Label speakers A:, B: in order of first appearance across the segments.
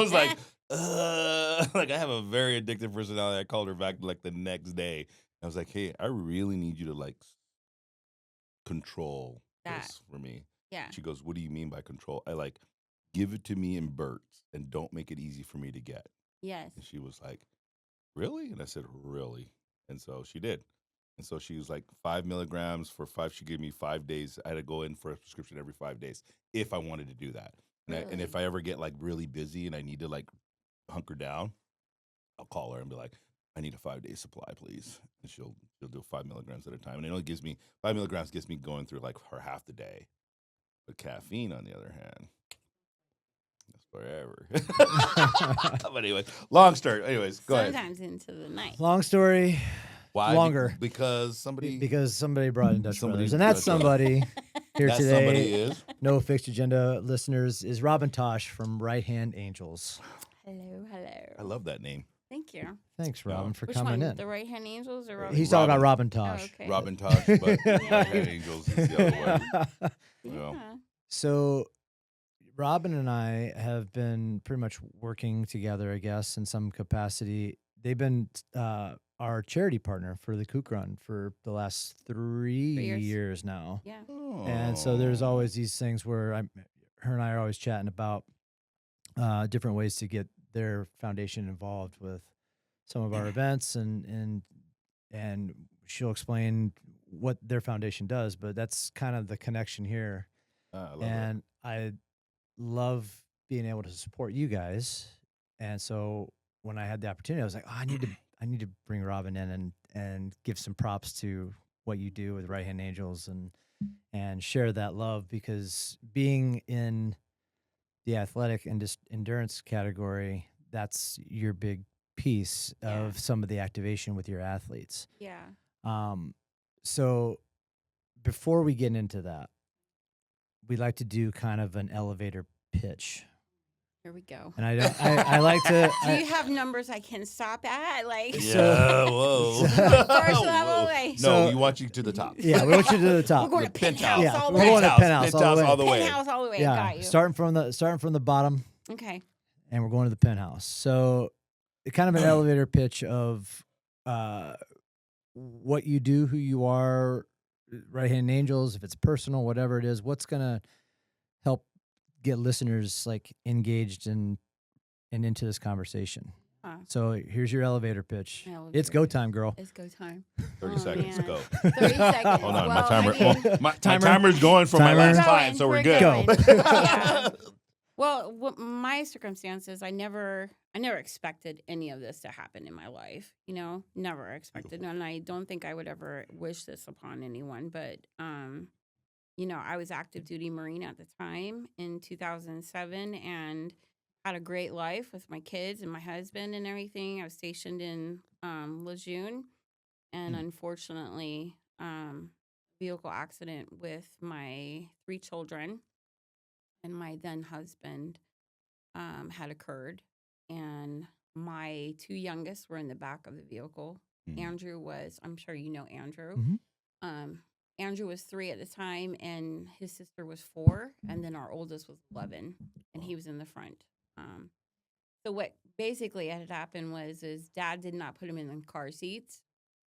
A: was like, like I have a very addictive personality. I called her back like the next day. I was like, hey, I really need you to like control
B: That.
A: this for me.
B: Yeah.
A: She goes, what do you mean by control? I like, give it to me in bursts and don't make it easy for me to get.
B: Yes.
A: And she was like, really? And I said, really? And so she did. And so she was like 5 milligrams for 5. She gave me 5 days. I had to go in for a prescription every 5 days if I wanted to do that. And if I ever get like really busy and I need to like hunker down, I'll call her and be like, I need a 5-day supply, please. And she'll do 5 milligrams at a time. And it only gives me 5 milligrams gets me going through like her half the day. But caffeine, on the other hand, that's forever. But anyway, long story. Anyways, go ahead.
B: Sometimes into the night.
C: Long story.
A: Why?
C: Longer.
A: Because somebody
C: brought in Dutch
A: Somebody
C: Brothers. And that
A: Dutch
C: somebody here
A: that
C: today,
A: somebody is.
C: no fixed agenda listeners, is Robin Tosch from Right Hand Angels.
B: Hello.
A: I love that name.
B: Thank you.
C: Thanks, Robin, for
B: Which
C: coming
B: one?
C: in.
B: The Right Hand Angels or Robin?
C: He's talking about Robin Tosch.
B: Oh, okay.
A: Robin Tosh, but Right Hand Angels is the other way. You know.
B: Yeah.
C: So Robin and I have been pretty much working together, I guess, in some capacity. They've been our charity partner for the Kook Run for the last 3 years now.
B: Yeah.
C: And so there's always these things where her and I are always chatting about different ways to get their foundation involved with some of our events, and she'll explain what their foundation does. But that's kind of the connection here.
A: I love
C: And I love being able to support you guys. And so when I had the opportunity, I was like, oh, I need to bring Robin in and give some props to what you do with Right Hand Angels and share that love, because being in the athletic and endurance category, that's your big piece of some of the activation with your athletes.
B: Yeah.
C: So before we get into that, we like to do kind of an elevator pitch.
B: Here we go.
C: And I like to.
B: Do you have numbers I can stop at? Like,
A: Yeah, whoa.
B: first level, like,
A: No, we want you to the top.
C: Yeah, we want you to the top.
B: we're going to
A: The
B: penthouse
C: yeah,
B: all the
C: we're
B: way.
C: going to penthouse
A: all the way.
B: Penthouse all the way.
C: Yeah,
B: Got you.
C: starting from the bottom,
B: Okay.
C: and we're going to the penthouse. So, kind of an elevator pitch of what you do, who you are, Right Hand Angels, if it's personal, whatever it is, what's gonna help get listeners like engaged and into this conversation. So here's your elevator pitch. It's go time, girl.
B: It's go time.
A: 30 seconds,
B: man.
A: go.
B: 30 seconds.
A: Hold on,
B: Well,
A: my timer.
B: I mean,
A: My timer's going for my
C: Timer.
A: last
B: We're
A: 5,
B: going,
A: so we're
B: we're
A: good.
C: Go.
B: Yeah. Well, my circumstances, I never expected any of this to happen in my life. You know, never expected, and I don't think I would ever wish this upon anyone. But, you know, I was active duty Marine at the time in 2007, and had a great life with my kids and my husband and everything. I was stationed in Lejeune, and unfortunately, vehicle accident with my 3 children and my then husband had occurred, and my 2 youngest were in the back of the vehicle. Andrew was, I'm sure you know Andrew. Andrew was 3 at the time, and his sister was 4, and then our oldest was 11, and he was in the front. So what basically had happened was his dad did not put him in the car seats,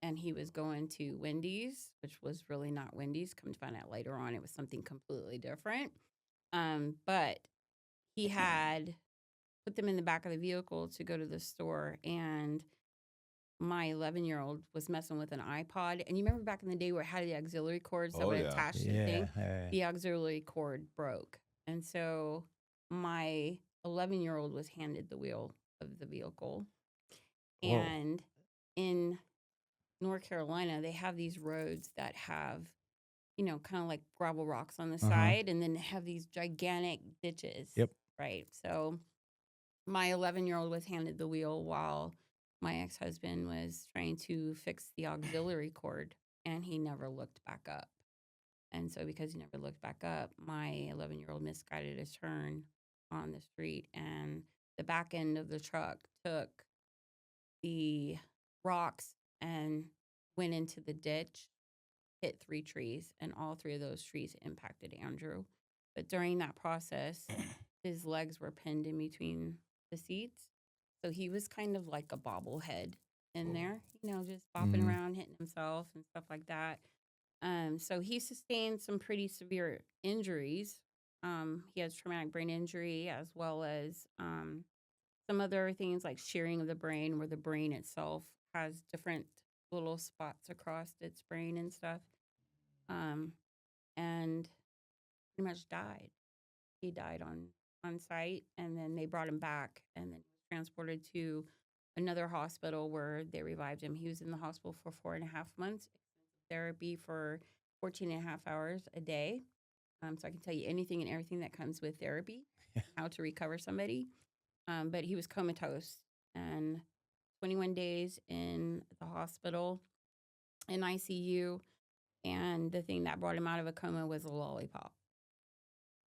B: and he was going to Wendy's, which was really not Wendy's. Come to find out later on, it was something completely different. But he had put them in the back of the vehicle to go to the store, and my 11-year-old was messing with an iPod. And you remember back in the day where it had the auxiliary cords that would attach to the thing? The auxiliary cord broke. And so my 11-year-old was handed the wheel of the vehicle.
C: Whoa.
B: And in North Carolina, they have these roads that have, you know, kind of like gravel rocks on the side, and then have these gigantic ditches.
C: Yep.
B: Right. So my 11-year-old was handed the wheel while my ex-husband was trying to fix the auxiliary cord, and he never looked back up. And so because he never looked back up, my 11-year-old misguided his turn on the street, and the back end of the truck took the rocks and went into the ditch, hit 3 trees, and all 3 of those trees impacted Andrew. But during that process, his legs were pinned in between the seats. So he was kind of like a bobblehead in
A: Oh.
B: there, just bopping
C: Mhm.
B: around, hitting himself and stuff like that. So he sustained some pretty severe injuries. He has traumatic brain injury as well as some other things like shearing of the brain, where the brain itself has different little spots across its brain and stuff. Um, and pretty much died. He died on site, and then they brought him back, and then was transported to another hospital where they revived him. He was in the hospital for 4.5 months, therapy for 14 and a half hours a day. So I can tell you anything and everything that comes with therapy, how to recover somebody. But he was comatose and 21 days in the hospital in ICU. And the thing that brought him out of a coma was a lollipop.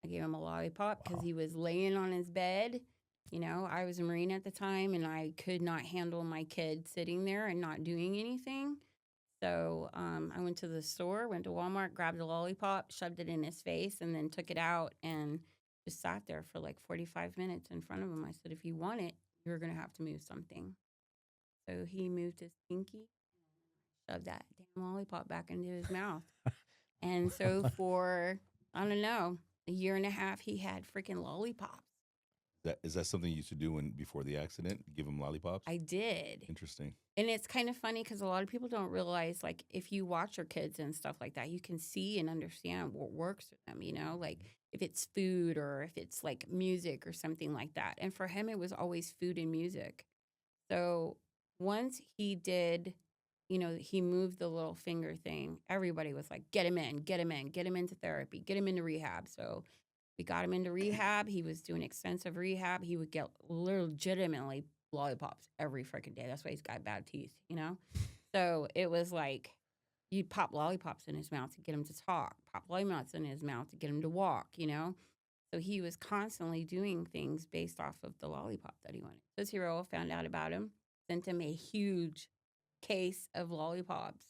B: I gave him a lollipop because
C: Wow.
B: he was laying on his bed. I was a Marine at the time, and I could not handle my kid sitting there and not doing anything. So I went to the store, went to Walmart, grabbed a lollipop, shoved it in his face, and then took it out and just sat there for like 45 minutes in front of him. I said, if you want it, you're going to have to move something. So he moved his pinky, shoved that damn lollipop back into his mouth. And so for, I don't know, a year and a half, he had freaking lollipops.
A: Is that something you used to do before the accident? Give him lollipops?
B: I did.
A: Interesting.
B: And it's kind of funny because a lot of people don't realize, like, if you watch your kids and stuff like that, you can see and understand what works for them, like if it's food or if it's like music or something like that. And for him, it was always food and music. So once he did, he moved the little finger thing, everybody was like, get him in, get him in, get him into therapy, get him into rehab. So we got him into rehab. He was doing extensive rehab. He would get legitimately lollipops every freaking day. That's why he's got bad teeth, So it was like you'd pop lollipops in his mouth to get him to talk, pop lollipops in his mouth to get him to walk, So he was constantly doing things based off of the lollipop that he wanted. His hero found out about him, sent him a huge case of lollipops.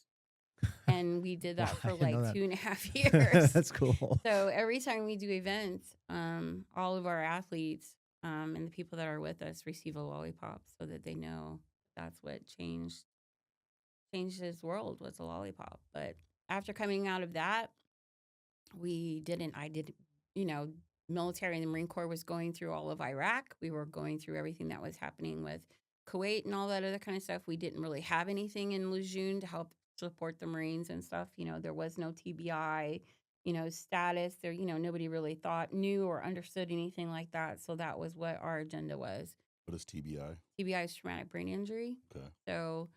B: And we did that for
C: I didn't know
B: like
C: that.
B: 2.5 years.
C: That's cool.
B: So every time we do events, all of our athletes and the people that are with us receive a lollipop so that they know that's what changed his world was a lollipop. But after coming out of that, I did, military and the Marine Corps was going through all of Iraq. We were going through everything that was happening with Kuwait and all that other kind of stuff. We didn't really have anything in Lejeune to help support the Marines and stuff. There was no TBI, status there. Nobody really knew or understood anything like that. So that was what our agenda was.
A: What is TBI?
B: TBI is traumatic brain injury.
A: Okay.
B: So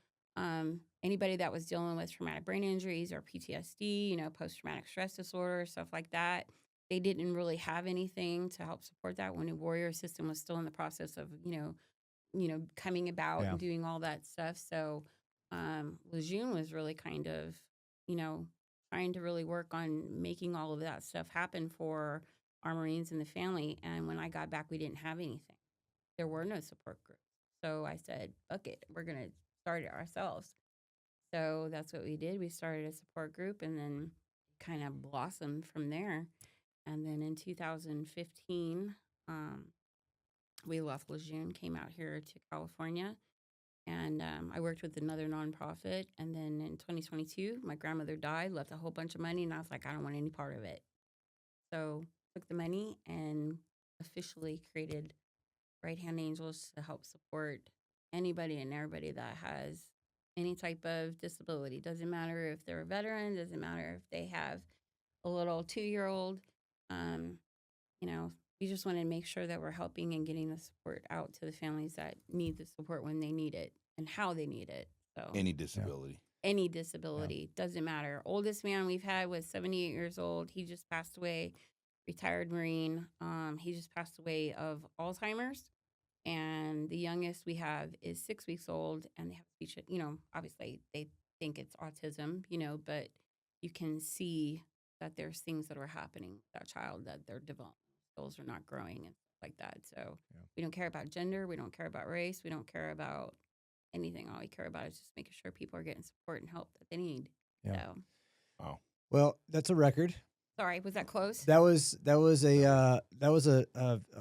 B: anybody that was dealing with traumatic brain injuries or PTSD, post-traumatic stress disorder, stuff like that, they didn't really have anything to help support that when the warrior system was still in the process of, coming about
C: Yeah.
B: and doing all that stuff. So Lejeune was really kind of, trying to really work on making all of that stuff happen for our Marines and the family. And when I got back, we didn't have anything. There were no support groups. So I said, fuck it, we're going to start it ourselves. So that's what we did. We started a support group and then kind of blossomed from there. And then in 2015, we left Lejeune, came out here to California, and I worked with another nonprofit. And then in 2022, my grandmother died, left a whole bunch of money, and I was like, I don't want any part of it. So took the money and officially created Right Hand Angels to help support anybody and everybody that has any type of disability. Doesn't matter if they're a veteran, doesn't matter if they have a little 2-year-old. We just want to make sure that we're helping and getting the support out to the families that need the support when they need it and how they need it. So
A: Any disability.
B: any disability, doesn't matter. Oldest man we've had was 78 years old. He just passed away, retired Marine. He just passed away of Alzheimer's. And the youngest we have is 6 weeks old, and they have speech, obviously they think it's autism, but you can see that there's things that are happening with that child, that their developmental skills are not growing and stuff like that. So we don't care about gender. We don't care about race. We don't care about anything. All we care about is just making sure people are getting support and help that they need.
C: Yeah.
B: So
A: Wow.
C: Well, that's a record.
B: Sorry, was that close?
C: That was a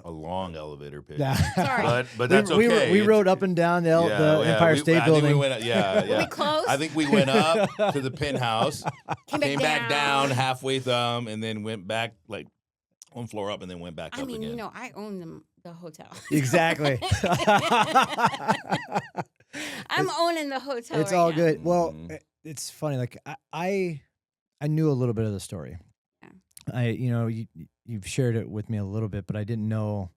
A: A long elevator pitch.
B: Sorry.
A: But that's okay.
C: We
A: It's-
C: rode up and down the Empire State
A: I think
C: Building.
A: we went,
B: Were we close?
A: I think we went up to the penthouse,
B: Came
A: back down halfway thumb, and then went back like one floor up, and then went back
B: I
A: up
B: mean,
A: again.
B: I own the hotel.
C: Exactly.
B: I'm owning the hotel.
C: It's
B: right
C: all
B: now.
C: good. Well,
A: Mhm.
C: it's funny. Like I knew a little bit of the story.
B: Yeah.
C: You've shared it with me a little bit, but I didn't know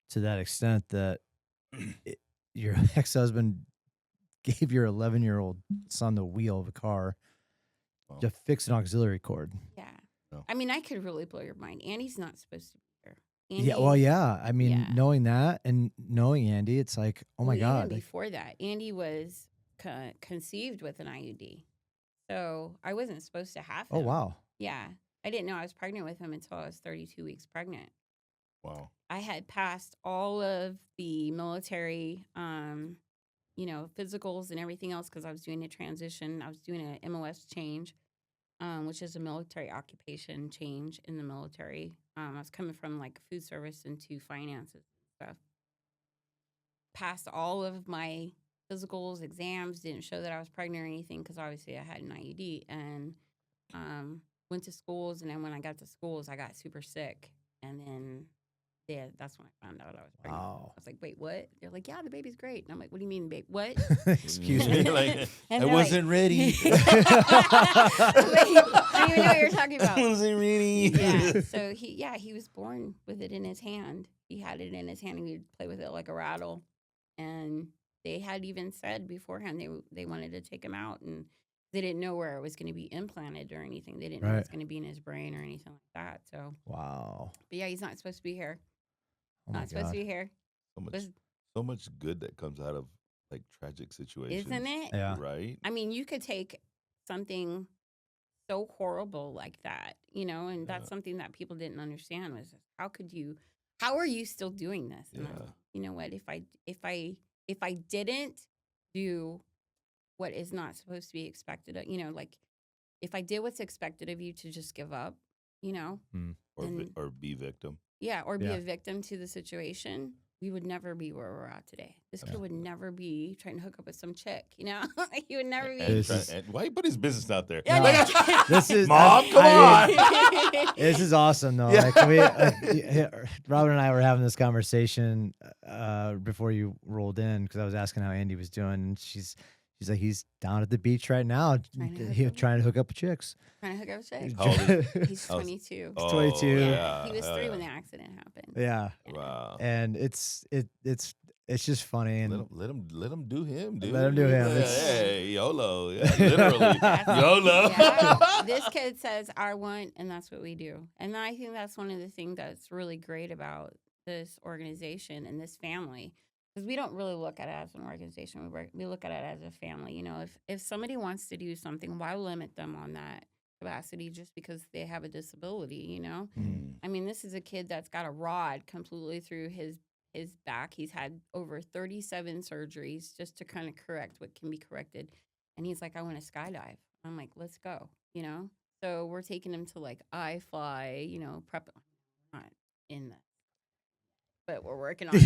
C: to that extent that your ex-husband gave your 11-year-old son the wheel of a car
A: Wow.
C: to fix an auxiliary cord.
B: Yeah.
A: No.
B: I mean, I could really blow your mind. Andy's not supposed to be here.
C: Yeah, well, yeah. I mean,
B: Yeah.
C: knowing that and knowing Andy, it's like, oh my
B: Well,
C: God.
B: Even
C: like,
B: before that, Andy was conceived with an IUD, so I wasn't supposed to have him.
C: oh, wow.
B: Yeah, I didn't know I was pregnant with him until I was 32 weeks pregnant.
A: Wow.
B: I had passed all of the military, physicals and everything else because I was doing a transition. I was doing an MOS change, which is a military occupation change in the military. I was coming from like food service into finances and stuff. Passed all of my physicals, exams, didn't show that I was pregnant or anything because obviously I had an IUD, and went to schools. And then when I got to schools, I got super sick. And then, that's when I found out I was pregnant.
C: Wow.
B: I was like, wait, what? They're like, yeah, the baby's great. And I'm like, what do you mean, babe? What?
C: Excuse me.
A: Like,
B: And
A: I
B: they're
A: wasn't ready.
B: I don't even know what you're talking about.
A: I wasn't ready.
B: Yeah. So he was born with it in his hand. He had it in his hand and he'd play with it like a rattle. And they had even said beforehand they wanted to take him out, and they didn't know where it was going to be implanted or anything. They didn't know it was
C: Right.
B: going to be in his brain or anything like that. So,
C: Wow.
B: but yeah, he's not supposed to be here.
C: Oh my
B: Not supposed
C: God.
B: to be here.
A: So much good that comes out of like tragic situations.
B: Isn't it?
C: Yeah.
A: Right?
B: I mean, you could take something so horrible like that, and that's
A: Yeah.
B: something that people didn't understand was how are you still doing this? And
A: Yeah.
B: you know what, if I didn't do what is not supposed to be expected of, like if I did what's expected of you to just give up,
A: Or be victim.
B: yeah, or be
C: Yeah.
B: a victim to the situation, we would never be where we're at today. This kid would never be trying to hook up with some chick, he would never be.
C: This is-
A: And why you put his business out there?
B: Yeah,
C: No.
B: no.
C: This is
A: Mom, come on.
C: This is awesome though.
A: Yeah.
C: Like Robin and I were having this conversation before you rolled in because I was asking how Andy was doing, and she's like, he's down at the beach right now, trying to hook up with chicks.
B: Trying to hook up with chicks.
A: How old is
B: He's
A: Oh,
B: 22.
A: Oh,
C: 22.
B: Yeah, he was
A: hell
B: 3
A: yeah.
B: when the accident happened.
C: Yeah,
A: Wow.
C: and it's just funny and
A: Let him do him, dude.
C: Let him do him.
A: Yeah,
C: It's-
A: hey, YOLO. Yeah, literally. YOLO.
B: Yeah. This kid says, I want, and that's what we do. And I think that's one of the things that's really great about this organization and this family, because we don't really look at it as an organization. We look at it as a family. If somebody wants to do something, why limit them on that capacity just because they have a disability,
A: Mm.
B: I mean, this is a kid that's got a rod completely through his back. He's had over 37 surgeries just to kind of correct what can be corrected. And he's like, I want to skydive. I'm like, let's go, So we're taking him to like iFly, prep. Not in that, but we're working on it,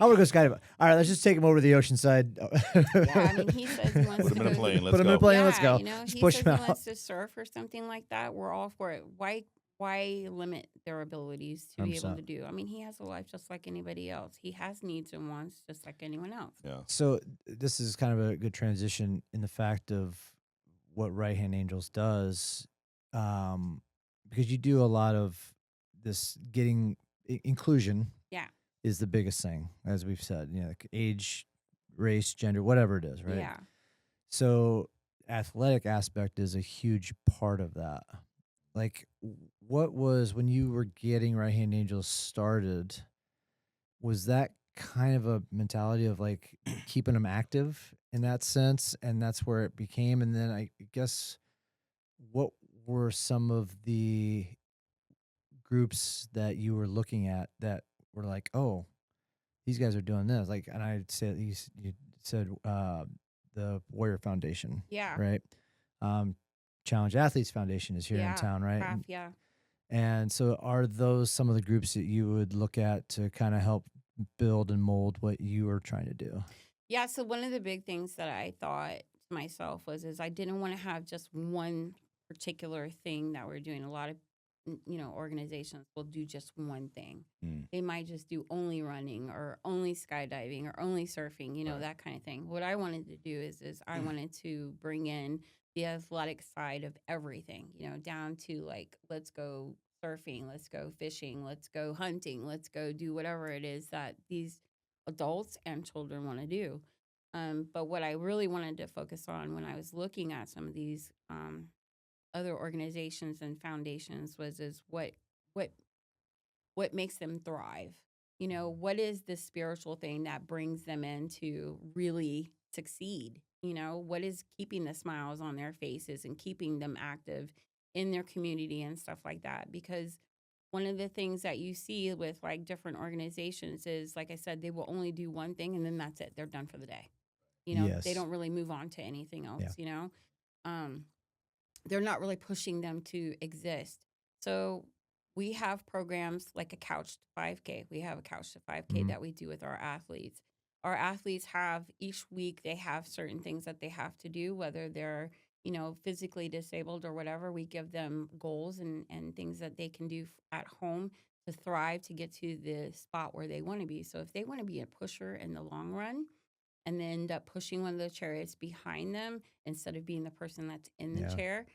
C: I want to go skydiving. All right, let's just take him over to the ocean side.
B: Yeah, I mean, he says he wants
A: Put
B: to
A: him in a
B: go.
A: plane. Let's
C: Put him in a
A: go.
C: plane. Let's go.
B: He
C: push
B: says
C: him
B: he
C: out.
B: wants to surf or something like that. We're all for it. Why limit their abilities to be able
C: 100%.
B: to do? I mean, he has a life just like anybody else. He has needs and wants just like anyone else.
A: Yeah.
C: So this is kind of a good transition in the fact of what Right Hand Angels does, because you do a lot of this getting inclusion.
B: Yeah.
C: Is the biggest thing, as we've said. Like age, race, gender, whatever it is, right?
B: Yeah.
C: So athletic aspect is a huge part of that. Like, what was when you were getting Right Hand Angels started? Was that kind of a mentality of like keeping them active in that sense, and that's where it became? And then I guess, what were some of the groups that you were looking at that were like, oh, these guys are doing this? Like, and I said you said the Warrior Foundation,
B: Yeah.
C: right? Challenge Athletes Foundation is here in
B: Yeah,
C: town, right?
B: Craft,
C: And
B: yeah.
C: And so, are those some of the groups that you would look at to kind of help build and mold what you are trying to do?
B: Yeah, so one of the big things that I thought to myself is I didn't want to have just one particular thing that we're doing. A lot of organizations will do just one thing.
A: Mm.
B: They might just do only running or only skydiving or only surfing,
A: Right.
B: that kind of thing. What I wanted to do is I wanted to bring in the athletic side of everything, down to like, let's go surfing, let's go fishing, let's go hunting, let's go do whatever it is that these adults and children want to do. But what I really wanted to focus on when I was looking at some of these other organizations and foundations is what what makes them thrive. What is the spiritual thing that brings them in to really succeed? What is keeping the smiles on their faces and keeping them active in their community and stuff like that? Because one of the things that you see with like different organizations is, like I said, they will only do one thing and then that's it. They're done for the day. They
C: Yes.
B: don't really move on to anything
C: Yeah.
B: else. Um, they're not really pushing them to exist. So we have programs like a Couch to 5K. We have a Couch to 5K
C: Mhm.
B: that we do with our athletes. Our athletes have each week, they have certain things that they have to do, whether they're, physically disabled or whatever. We give them goals and things that they can do at home to thrive to get to the spot where they want to be. So if they want to be a pusher in the long run, and then end up pushing one of the chariots behind them instead of being the person that's in the
C: Yeah.
B: chair,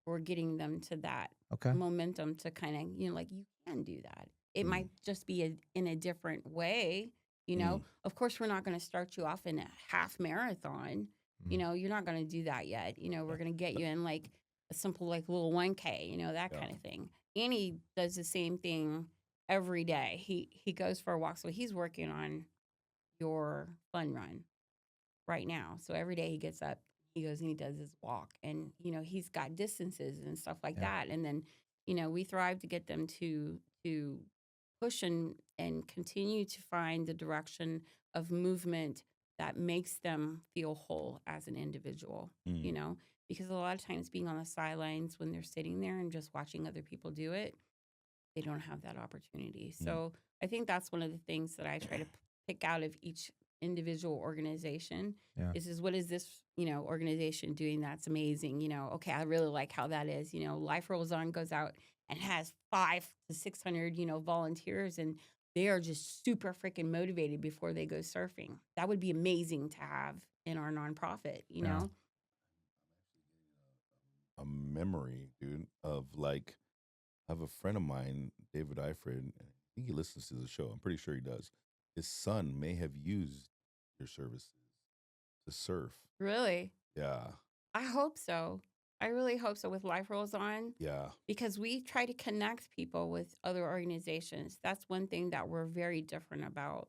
B: we're getting them to that
C: Okay.
B: momentum to kind of, like you can do that. It
A: Mm.
B: might just be in a different way.
A: Mm.
B: Of course, we're not going to start you off in a half marathon.
C: Mhm.
B: You're not going to do that yet. We're going to get you in like a simple, like little 1K, that
A: Yeah.
B: kind of thing. Annie does the same thing every day. He goes for a walk. So he's working on your fun run right now. So every day he gets up, he goes and he does his walk. And, he's got distances and stuff like
C: Yeah.
B: that. And then, we thrive to get them to push and continue to find the direction of movement that makes them feel whole as an individual,
A: Mm.
B: because a lot of times being on the sidelines when they're sitting there and just watching other people do it, they don't have that opportunity.
A: Mm.
B: So I think that's one of the things that I try to pick out of each individual organization
C: Yeah.
B: is what is this, organization doing that's amazing? Okay, I really like how that is. Life Rolls On goes out and has 500 to 600, volunteers, and they are just super freaking motivated before they go surfing. That would be amazing to have in our nonprofit,
C: Yeah.
A: A memory, dude, of like, I have a friend of mine, David Eifred, and I think he listens to the show. I'm pretty sure he does. His son may have used your services to surf.
B: Really?
A: Yeah.
B: I hope so. I really hope so with Life Rolls On.
A: Yeah.
B: Because we try to connect people with other organizations. That's one thing that we're very different about.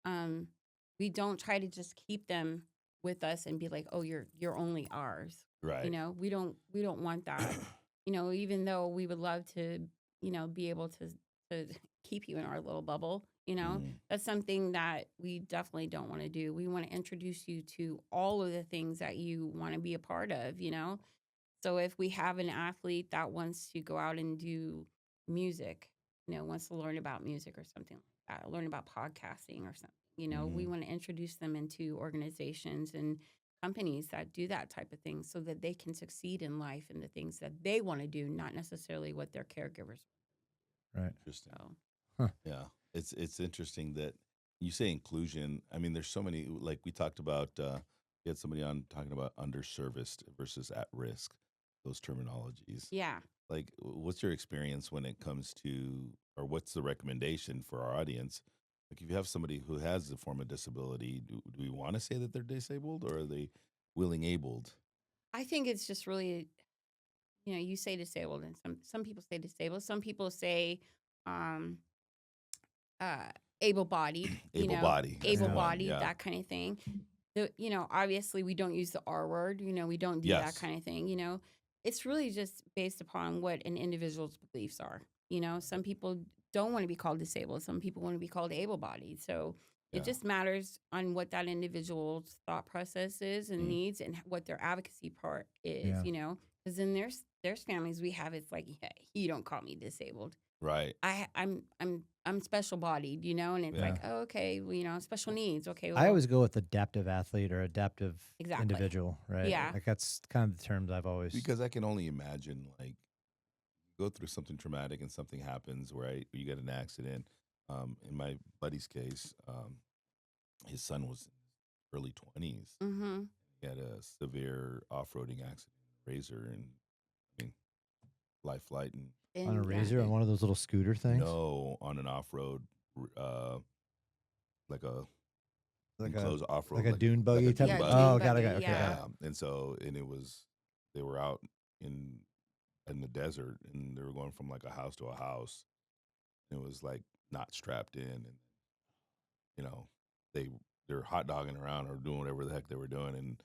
B: Um, we don't try to just keep them with us and be like, "Oh, you're only ours."
A: Right.
B: We don't want that. Even though we would love to, be able to keep you in our little bubble.
A: Mm.
B: That's something that we definitely don't want to do. We want to introduce you to all of the things that you want to be a part of. So if we have an athlete that wants to go out and do music, wants to learn about music or something like that, learn about podcasting or something, we
A: Mhm.
B: want to introduce them into organizations and companies that do that type of thing so that they can succeed in life and the things that they want to do, not necessarily what their caregivers.
C: Right.
A: Interesting.
B: So
C: Huh.
A: Yeah. It's interesting that you say inclusion. I mean, there's so many, like we talked about, we had somebody on talking about underserviced versus at risk, those terminologies.
B: yeah.
A: Like, what's your experience when it comes to, or what's the recommendation for our audience? Like, if you have somebody who has a form of disability, do we want to say that they're disabled, or are they willing abled?
B: I think it's just really, you say disabled and some people say disabled. Some people say um uh able-bodied,
A: Able body. That's the one.
B: able-bodied,
A: Yeah.
B: that kind of thing. Obviously we don't use the R word, we don't do that
A: Yes.
B: kind of thing. It's really just based upon what an individual's beliefs are. Some people don't want to be called disabled, some people want to be called able-bodied. So It
A: Yeah.
B: just matters on what that individual's thought process is and
A: Mm.
B: needs, and what their advocacy part is.
C: Yeah.
B: You know, because in there's families we have, it's like, yeah, you don't call me disabled.
A: Right.
B: I'm special bodied, you know, and it's
C: Yeah.
B: like, oh, okay, well, you know, special needs. Okay,
C: I
B: well,
C: always go with adaptive athlete or adaptive
B: Exactly.
C: individual, right?
B: Yeah.
C: Like that's kind of the terms I've always.
A: Because I can only imagine, like, go through something traumatic and something happens, right? You get an accident. In my buddy's case, his son was in his early 20s.
B: mm-hmm.
A: He had a severe off-roading accident, razor, and I mean, life flight, and
C: on a
B: And,
C: razor on one of those little scooter things.
A: no, on an off-road, like a
C: Like a
A: enclosed off-road,
C: like a dune buggy
A: a
C: type.
B: Yeah,
C: of,
B: dune
C: oh, got it.
B: buggy,
C: Okay,
B: yeah.
C: got it.
A: And so, and it was, they were out in the desert, and they were going from like a house to a house, and it was like not strapped in, and you know, they're hot dogging around or doing whatever the heck they were doing, and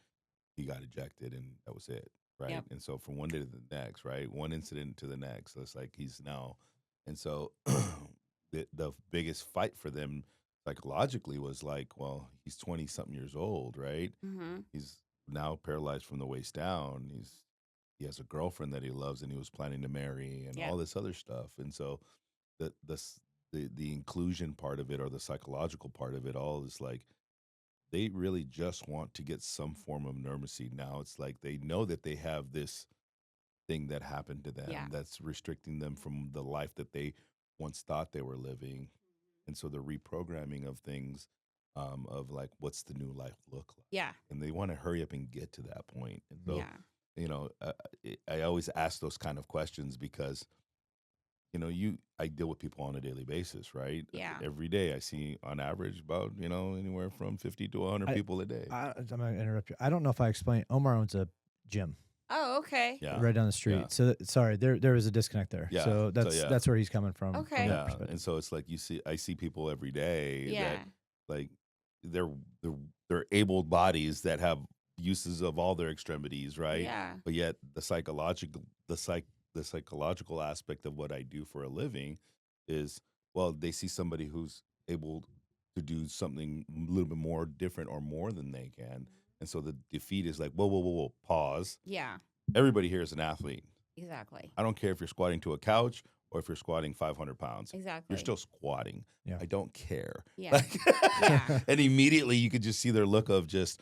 A: he got ejected, and that was it, right?
B: Yep.
A: And so from one day to the next, right, one incident to the next, so it's like he's now, and so the biggest fight for them psychologically was like, well, he's 20 something years old, right?
B: Mm-hmm.
A: He's now paralyzed from the waist down. He has a girlfriend that he loves and he was planning to marry and
B: Yep.
A: all this other stuff. And so the inclusion part of it, or the psychological part of it all, is like they really just want to get some form of normalcy. Now it's like they know that they have this thing that happened to them
B: Yeah.
A: that's restricting them from the life that they once thought they were living. And so the reprogramming of things, of like, what's the new life look like?
B: Yeah.
A: And they want to hurry up and get to that point. And so,
B: Yeah.
A: you know, I always ask those kind of questions because, you know, I deal with people on a daily basis, right?
B: Yeah.
A: Every day I see on average about, you know, anywhere from 50 to 100 people a day.
C: I'm going to interrupt you. I don't know if I explained. Omar owns a gym
B: Oh, okay.
A: Yeah.
C: right down the street.
A: Yeah.
C: So sorry, there was a disconnect there.
A: Yeah.
C: So
A: So,
C: that's where he's coming from.
B: Okay.
C: From that
A: Yeah.
C: perspective.
A: And so it's like I see people every day
B: Yeah.
A: that like they're able bodies that have uses of all their extremities, right?
B: Yeah.
A: But yet the psychological aspect of what I do for a living is, well, they see somebody who's able to do something a little bit more different or more than they can. And so the defeat is like, whoa, pause.
B: Yeah.
A: Everybody here is an athlete.
B: Exactly.
A: I don't care if you're squatting to a couch or if you're squatting 500 pounds.
B: Exactly.
A: You're still squatting.
C: Yeah.
A: I don't care.
B: Yeah.
A: Like-
B: Yeah.
A: And immediately you could just see their look of just,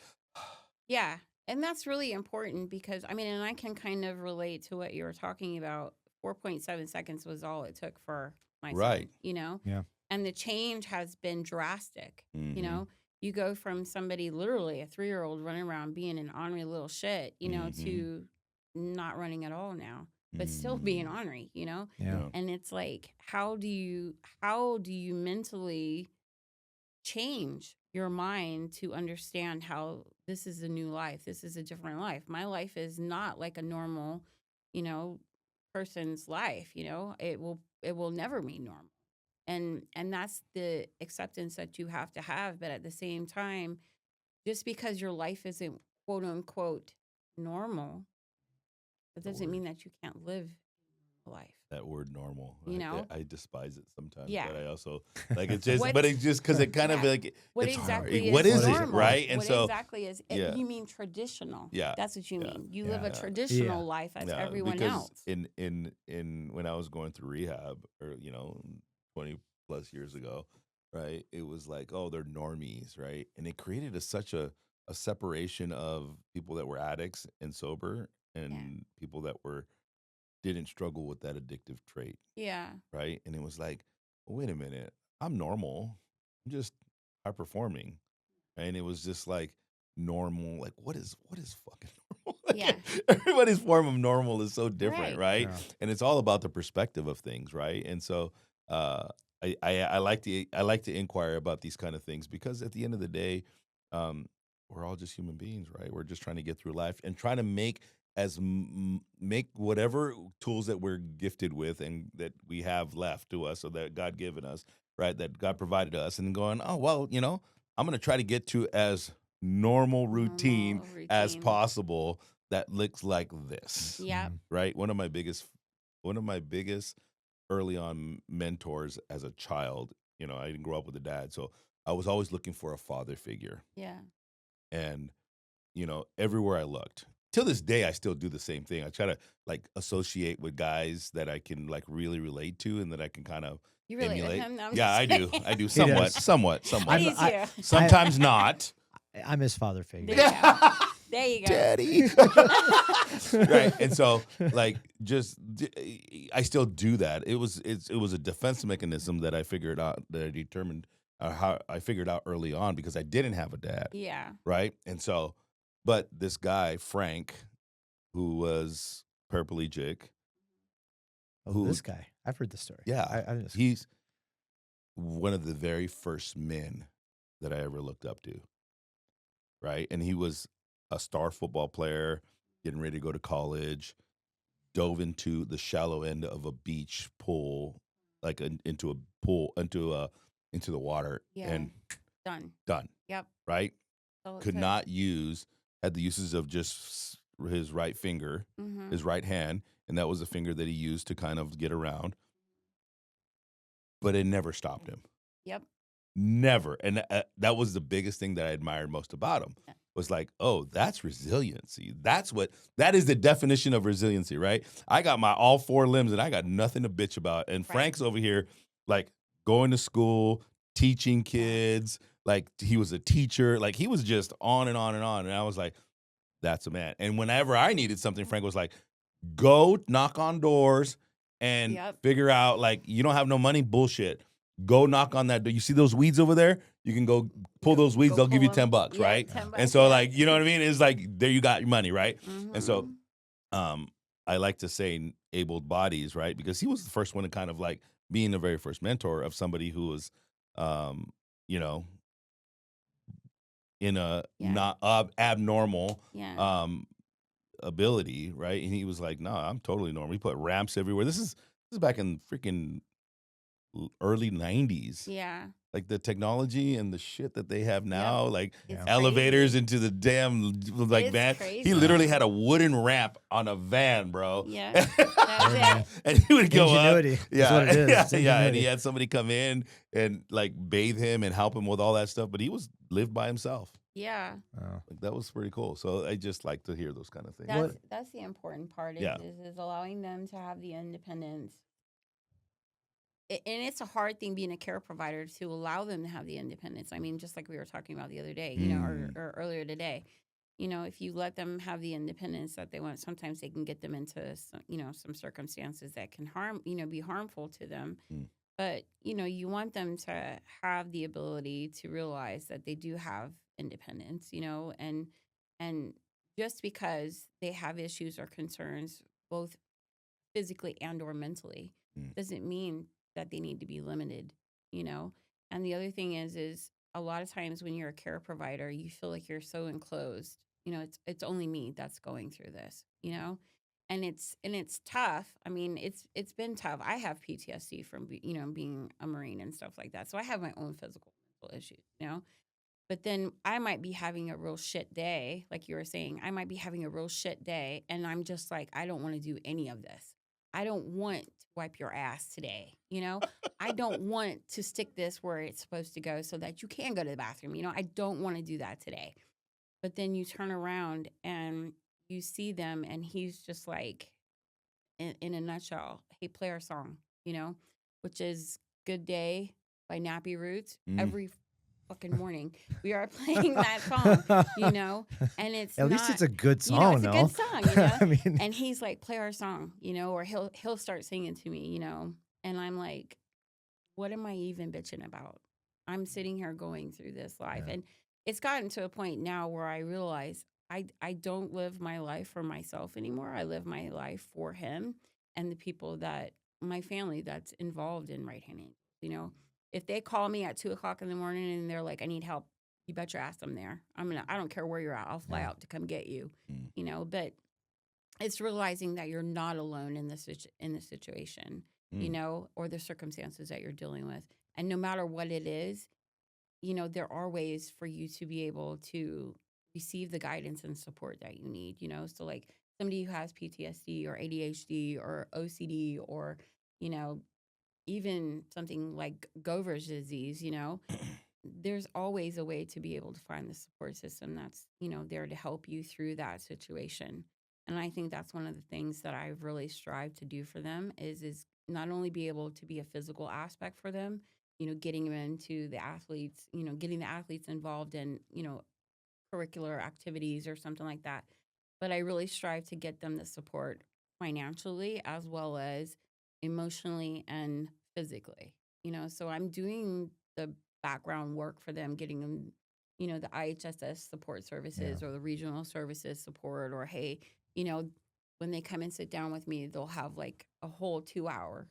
B: Yeah. And that's really important because, I mean, and I can kind of relate to what you were talking about. 4.7 seconds was all it took for my son,
A: Right.
B: you know?
C: Yeah.
B: And the change has been drastic.
A: Mhm.
B: You know, you go from somebody, literally a 3-year-old running around being an ornery little shit, you know,
A: Mhm.
B: to not running at all now, but still being
A: Mm.
B: ornery, you know?
C: Yeah.
B: And it's like, how do you mentally change your mind to understand how this is a new life? This is a different life. My life is not like a normal, you know, person's life, you know. It will never be normal. And that's the acceptance that you have to have, but at the same time, just because your life isn't quote unquote normal, it
A: The
B: doesn't
A: word.
B: mean that you can't live a life.
A: That word normal.
B: You know?
A: I despise it sometimes.
B: Yeah.
A: But I also like it's just,
B: What-
A: but it's just because it kind of
B: Yeah.
A: like,
B: What
A: it's
B: exactly
A: hard.
B: is
A: What is it?
B: normal?
A: Right. And
B: what
A: so,
B: exactly is it?
A: yeah.
B: You mean traditional?
A: Yeah.
B: That's what you
A: Yeah.
B: mean. You live
C: Yeah.
B: a traditional
C: Yeah.
B: life as
A: yeah,
B: everyone
A: because
B: else.
A: in when I was going through rehab, or, you know, 20 plus years ago, right, it was like, oh, they're normies, right? And it created such a separation of people that were addicts and sober and people that didn't struggle with that addictive trait,
B: Yeah.
A: right? And it was like, wait a minute, I'm normal. I'm just high performing. And it was just like normal, like what is fucking normal? Like,
B: Yeah.
A: everybody's form of normal is so different,
B: Right.
A: right?
C: Yeah.
A: And it's all about the perspective of things, right? And so I like to inquire about these kind of things because at the end of the day, we're all just human beings, right? We're just trying to get through life and trying to make make whatever tools that we're gifted with and that we have left to us, or that God given us, right? That God provided us, and going, oh well, you know, I'm gonna try to get to as normal routine as
B: routine.
A: possible that looks like this,
B: Yeah.
A: right? One of my biggest early on mentors as a child, you know, I didn't grow up with a dad, so I was always looking for a father figure.
B: Yeah.
A: And, everywhere I looked, till this day, I still do the same thing. I try to like associate with guys that I can like really relate to and that I can kind of
B: You relate with
A: emulate.
B: him? No, I'm
A: Yeah,
B: just
A: I do.
B: kidding.
A: I do
C: He
A: somewhat,
C: does.
A: somewhat.
B: I
C: I'm-
B: need
C: I-
B: you.
A: Sometimes not.
C: I'm his father figure.
B: There you go. There you go.
A: Daddy. Right. And so like I still do that. It was a defense mechanism that I figured out, that I determined how I figured out early on, because I didn't have a dad.
B: Yeah.
A: Right. And so, but this guy, Frank, who was paraplegic,
C: Oh, this guy. I've heard this story.
A: yeah,
C: I just,
A: he's one of the very first men that I ever looked up to. Right. And he was a star football player, getting ready to go to college, dove into the shallow end of a beach pool, like into a pool, into the water,
B: Yeah.
A: and
B: Done.
A: done.
B: Yep.
A: Right.
B: So
A: Could not had the uses of just his right finger,
B: Mm-hmm.
A: his right hand, and that was the finger that he used to kind of get around. But it never stopped him.
B: Yep.
A: Never. And that was the biggest thing that I admired most about him.
B: Yeah.
A: Was like, oh, that's resiliency. That is the definition of resiliency, right? I got my all four limbs and I got nothing to bitch about. And
B: Right.
A: Frank's over here, like, going to school, teaching kids. Like, he was a teacher. Like, he was just on and on and on. And I was like, that's a man. And whenever I needed something, Frank was like, go knock on doors and
B: Yep.
A: figure out, like, you don't have no money? Bullshit. Go knock on that door. You see those weeds over there? You can go pull those weeds.
B: Go
A: They'll give you
B: pull 'em.
A: $10,
B: Yeah,
A: right?
B: $10,
A: And so,
B: yeah.
A: like, you know what I mean? It's like, there you got your money, right? And so,
B: Mhm.
A: I like to say abled bodies, right? Because he was the first one to kind of like being the very first mentor of somebody who was, you know, in a
B: Yeah.
A: not abnormal
B: Yeah.
A: ability, right? And he was like, "No, I'm totally normal." He put ramps everywhere. This is back in freaking early '90s.
B: Yeah.
A: Like the technology and the shit that they have now, like
B: It's
A: elevators
B: crazy.
A: into the damn like
B: It's
A: van.
B: crazy.
A: He literally had a wooden ramp on a van, bro.
B: Yeah.
C: man.
B: That's it.
A: And he would go
C: Ingenuity
A: up.
C: is
A: Yeah,
C: what it is.
A: yeah,
C: It's
A: yeah. And he
C: ingenuity.
A: had somebody come in and like bathe him and help him with all that stuff. But he lived by himself.
B: Yeah.
C: Oh.
A: Like, that was pretty cool. So I just like to hear those kind of things.
B: That's the important part
A: Yeah.
B: is allowing them to have the independence. And it's a hard thing being a care provider to allow them to have the independence. I mean, just like we were talking about the other day, or earlier today, if you let them have the independence that they want, sometimes they can get them into some circumstances that can be harmful to them.
A: Mm.
B: But, you want them to have the ability to realize that they do have independence, and just because they have issues or concerns, both physically and or mentally, doesn't mean that they need to be limited. And the other thing is a lot of times when you're a care provider, you feel like you're so enclosed. It's only me that's going through this. And it's tough. I mean, it's been tough. I have PTSD from being a Marine and stuff like that. So I have my own physical mental issues. But then I might be having a real shit day, like you were saying. I might be having a real shit day, and I'm just like, I don't want to do any of this. I don't want to wipe your ass today. I don't want to stick this where it's supposed to go so that you can go to the bathroom. I don't want to do that today. But then you turn around and you see them, and he's just like, in a nutshell, hey, play our song, which is Good Day by Nappy Roots. Every fucking morning we are playing that song, and it's
C: At least it's a good
B: it's
C: song,
B: a
C: no?
B: good song,
C: I mean,
B: and he's like, play our song, or he'll start singing to me, and I'm like, what am I even bitching about? I'm sitting here going through this life. And it's gotten to a point now where I realize I don't live my life for myself anymore. I live my life for him and the people my family that's involved in right-handed. If they call me at 2:00 in the morning and they're like, I need help, you bet your ass I'm there. I don't care where you're at. I'll fly out to come get you, but it's realizing that you're not alone in this situation, or the circumstances that you're dealing with. And no matter what it is, there are ways for you to be able to receive the guidance and support that you need, So like somebody who has PTSD or ADHD or OCD or, even something like Gover's disease, there's always a way to be able to find the support system that's, there to help you through that situation. And I think that's one of the things that I've really strived to do for them is not only be able to be a physical aspect for them, getting them into the athletes, getting the athletes involved in, curricular activities or something like that. But I really strive to get them the support financially as well as emotionally and physically. So I'm doing the background work for them, getting them, the IHSS support
C: Yeah.
B: services or the regional services support, or hey, you know, when they come and sit down with me, they'll have like a whole 2 hour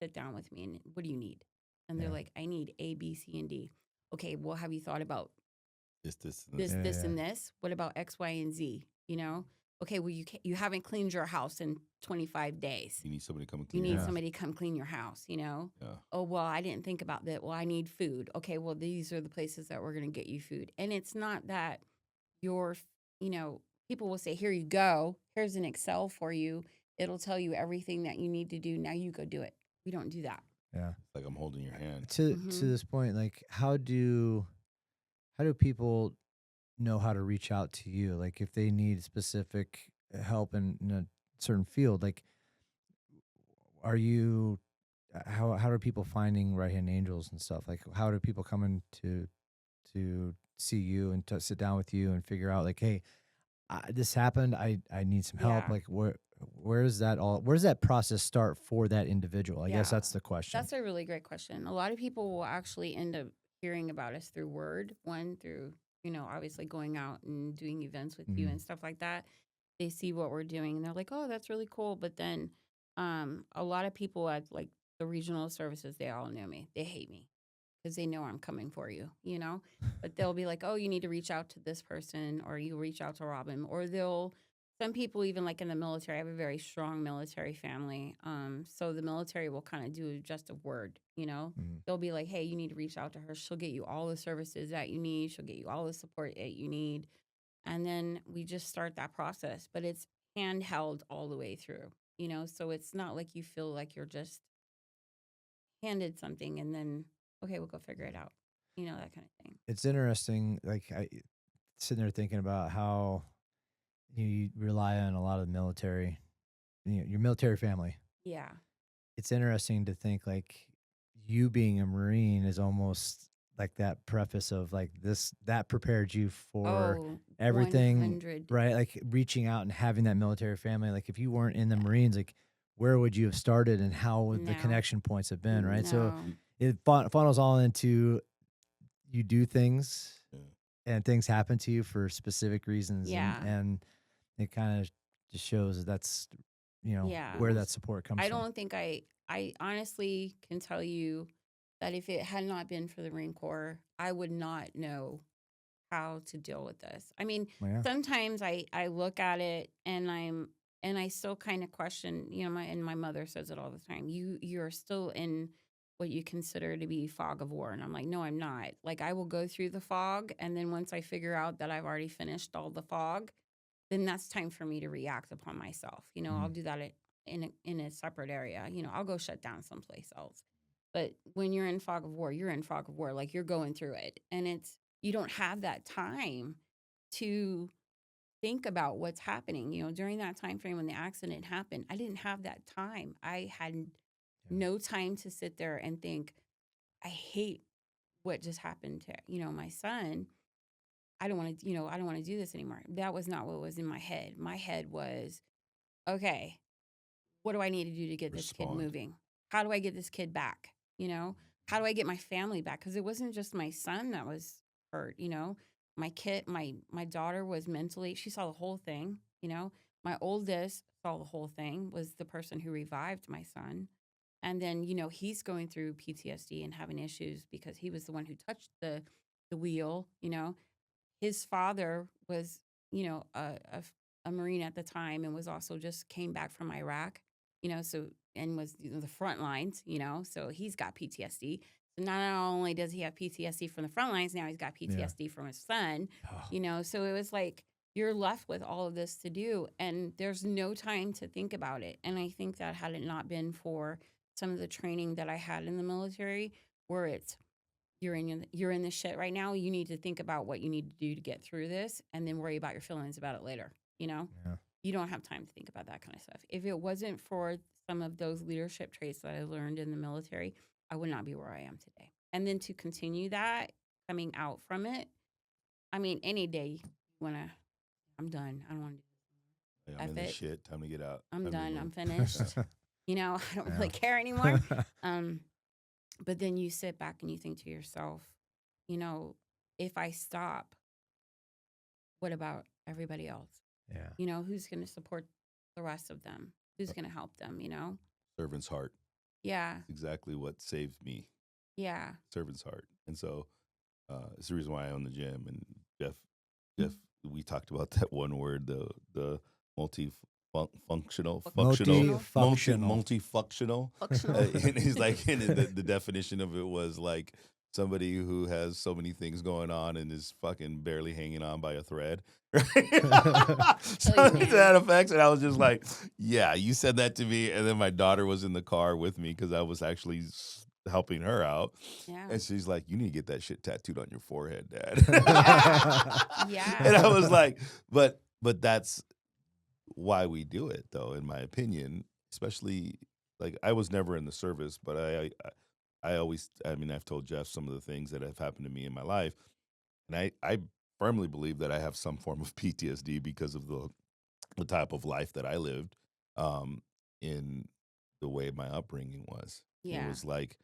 B: sit down with me and what do you need? And they're
C: Yeah.
B: like, I need A, B, C, and D. Okay, well, have you thought about
A: This, and
B: this,
A: this.
C: Yeah.
B: this,
C: Yeah.
B: and this? What about X, Y, and Z? Okay, well, you haven't cleaned your house in 25 days.
A: You need somebody to come and
B: You
A: clean
B: need
A: your
C: Yeah.
A: house.
B: somebody to come clean your house,
A: Yeah.
B: Oh, well, I didn't think about that. Well, I need food. Okay, well, these are the places that we're going to get you food. And it's not that you're, people will say, here you go. Here's an Excel for you. It'll tell you everything that you need to do. Now you go do it. We don't do that.
C: Yeah.
A: It's like I'm holding your hand.
C: To
B: Mhm.
C: this point, like how do people know how to reach out to you? Like if they need specific help in a certain field, like are you how are people finding right hand angels and stuff? Like how do people come in to see you and to sit down with you and figure out like, hey, this happened. I need some help.
B: Yeah.
C: Like where does that all? Where does that process start for that individual? I guess
B: Yeah.
C: that's the question.
B: That's a really great question. A lot of people will actually end up hearing about us through word, one through, obviously going out and doing events with you
C: Mhm.
B: and stuff like that. They see what we're doing and they're like, "Oh, that's really cool." But then a lot of people at like the regional services, they all know me. They hate me because they know I'm coming for you. But they'll be like, "Oh, you need to reach out to this person or you reach out to Robin." Or some people even like in the military, I have a very strong military family. So the military will kind of do just a word.
C: Mhm.
B: They'll be like, "Hey, you need to reach out to her. She'll get you all the services that you need. She'll get you all the support that you need." And then we just start that process, but it's handheld all the way through. So it's not like you feel like you're just handed something and then, okay, we'll go figure it out, that kind of thing.
C: It's interesting. Like I sitting there thinking about how you rely on a lot of the military, your military family.
B: Yeah.
C: It's interesting to think like you being a Marine is almost like that preface of like this that prepared you for
B: Oh,
C: everything,
B: 100.
C: right? Like reaching out and having that military family. Like if you weren't in the Marines, like where would you have started and how would the
B: No.
C: connection points have been, right? So
B: No.
C: it funnels all into you do things
A: Yeah.
C: and things happen to you for specific reasons,
B: Yeah.
C: and it kind of just shows that's
B: Yeah.
C: where that support comes
B: I
C: from.
B: don't think I honestly can tell you that if it had not been for the Marine Corps, I would not know how to deal with this. I mean,
C: Well, yeah.
B: sometimes I look at it and I still kind of question, my mother says it all the time. You're still in what you consider to be fog of war. And I'm like, no, I'm not. Like I will go through the fog and then once I figure out that I've already finished all the fog, then that's time for me to react upon myself. I'll
C: Mhm.
B: do that in a separate area. I'll go shut down someplace else. But when you're in fog of war, you're in fog of war. Like you're going through it, and you don't have that time to think about what's happening. During that time frame when the accident happened, I didn't have that time. I had no time to sit there and think, I hate what just happened to my son. I don't want to, I don't want to do this anymore. That was not what was in my head. My head was, okay, what do I need to do to get this kid
A: Respond.
B: moving? How do I get this kid back? How do I get my family back? Because it wasn't just my son that was hurt. My kid, my daughter was mentally, she saw the whole thing. My oldest saw the whole thing, was the person who revived my son. And then, he's going through PTSD and having issues because he was the one who touched the wheel. His father was, a Marine at the time and was also just came back from Iraq, so and was the front lines. So he's got PTSD. So not only does he have PTSD from the front lines, now he's got PTSD from his son.
C: Oh.
B: So it was like you're left with all of this to do, and there's no time to think about it. And I think that had it not been for some of the training that I had in the military, where it's you're in the shit right now. You need to think about what you need to do to get through this, and then worry about your feelings about it later.
C: Yeah.
B: You don't have time to think about that kind of stuff. If it wasn't for some of those leadership traits that I learned in the military, I would not be where I am today. And then to continue that, coming out from it, I mean, any day I'm done. I don't want to do
A: I'm in
B: this.
A: this shit. Time to get out.
B: I'm
A: Time to
B: done.
A: move.
B: I'm finished. I don't really care anymore. But then you sit back and you think to yourself, if I stop, what about everybody else?
C: Yeah.
B: Who's going to support the rest of them? Who's going to help them,
A: Servant's heart.
B: Yeah.
A: That's exactly what saved me.
B: Yeah.
A: Servant's heart. And so it's the reason why I own the gym. And Jeff, we talked about that one word, the multifunctional. And he's like, and the definition of it was like somebody who has so many things going on and is fucking barely hanging on by a thread. Right? Something to that effect. And I was just like, yeah, you said that to me. And then my daughter was in the car with me because I was actually helping her out.
B: Yeah.
A: And she's like, you need to get that shit tattooed on your forehead, Dad.
B: Yeah.
A: And I was like, but that's why we do it, though, in my opinion. Especially, like, I was never in the service, but I always, I've told Jeff some of the things that have happened to me in my life. And I firmly believe that I have some form of PTSD because of the type of life that I lived, in the way my upbringing was.
B: Yeah.
A: It was like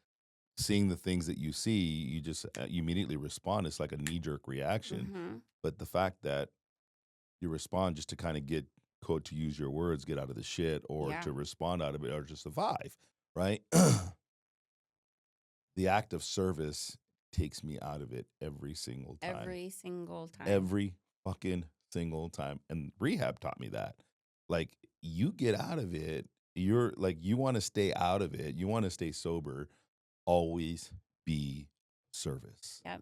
A: seeing the things that you see, you just you immediately respond. It's like a knee-jerk reaction.
B: Mhm.
A: But the fact that you respond just to kind of get, quote, to use your words, get out of the shit, or
B: Yeah.
A: to respond out of it, or to survive, right? The act of service takes me out of it every single time.
B: Every single time.
A: Every fucking single time. And rehab taught me that. Like, you get out of it, you're like, you want to stay out of it, you want to stay sober, always be service.
B: Yep.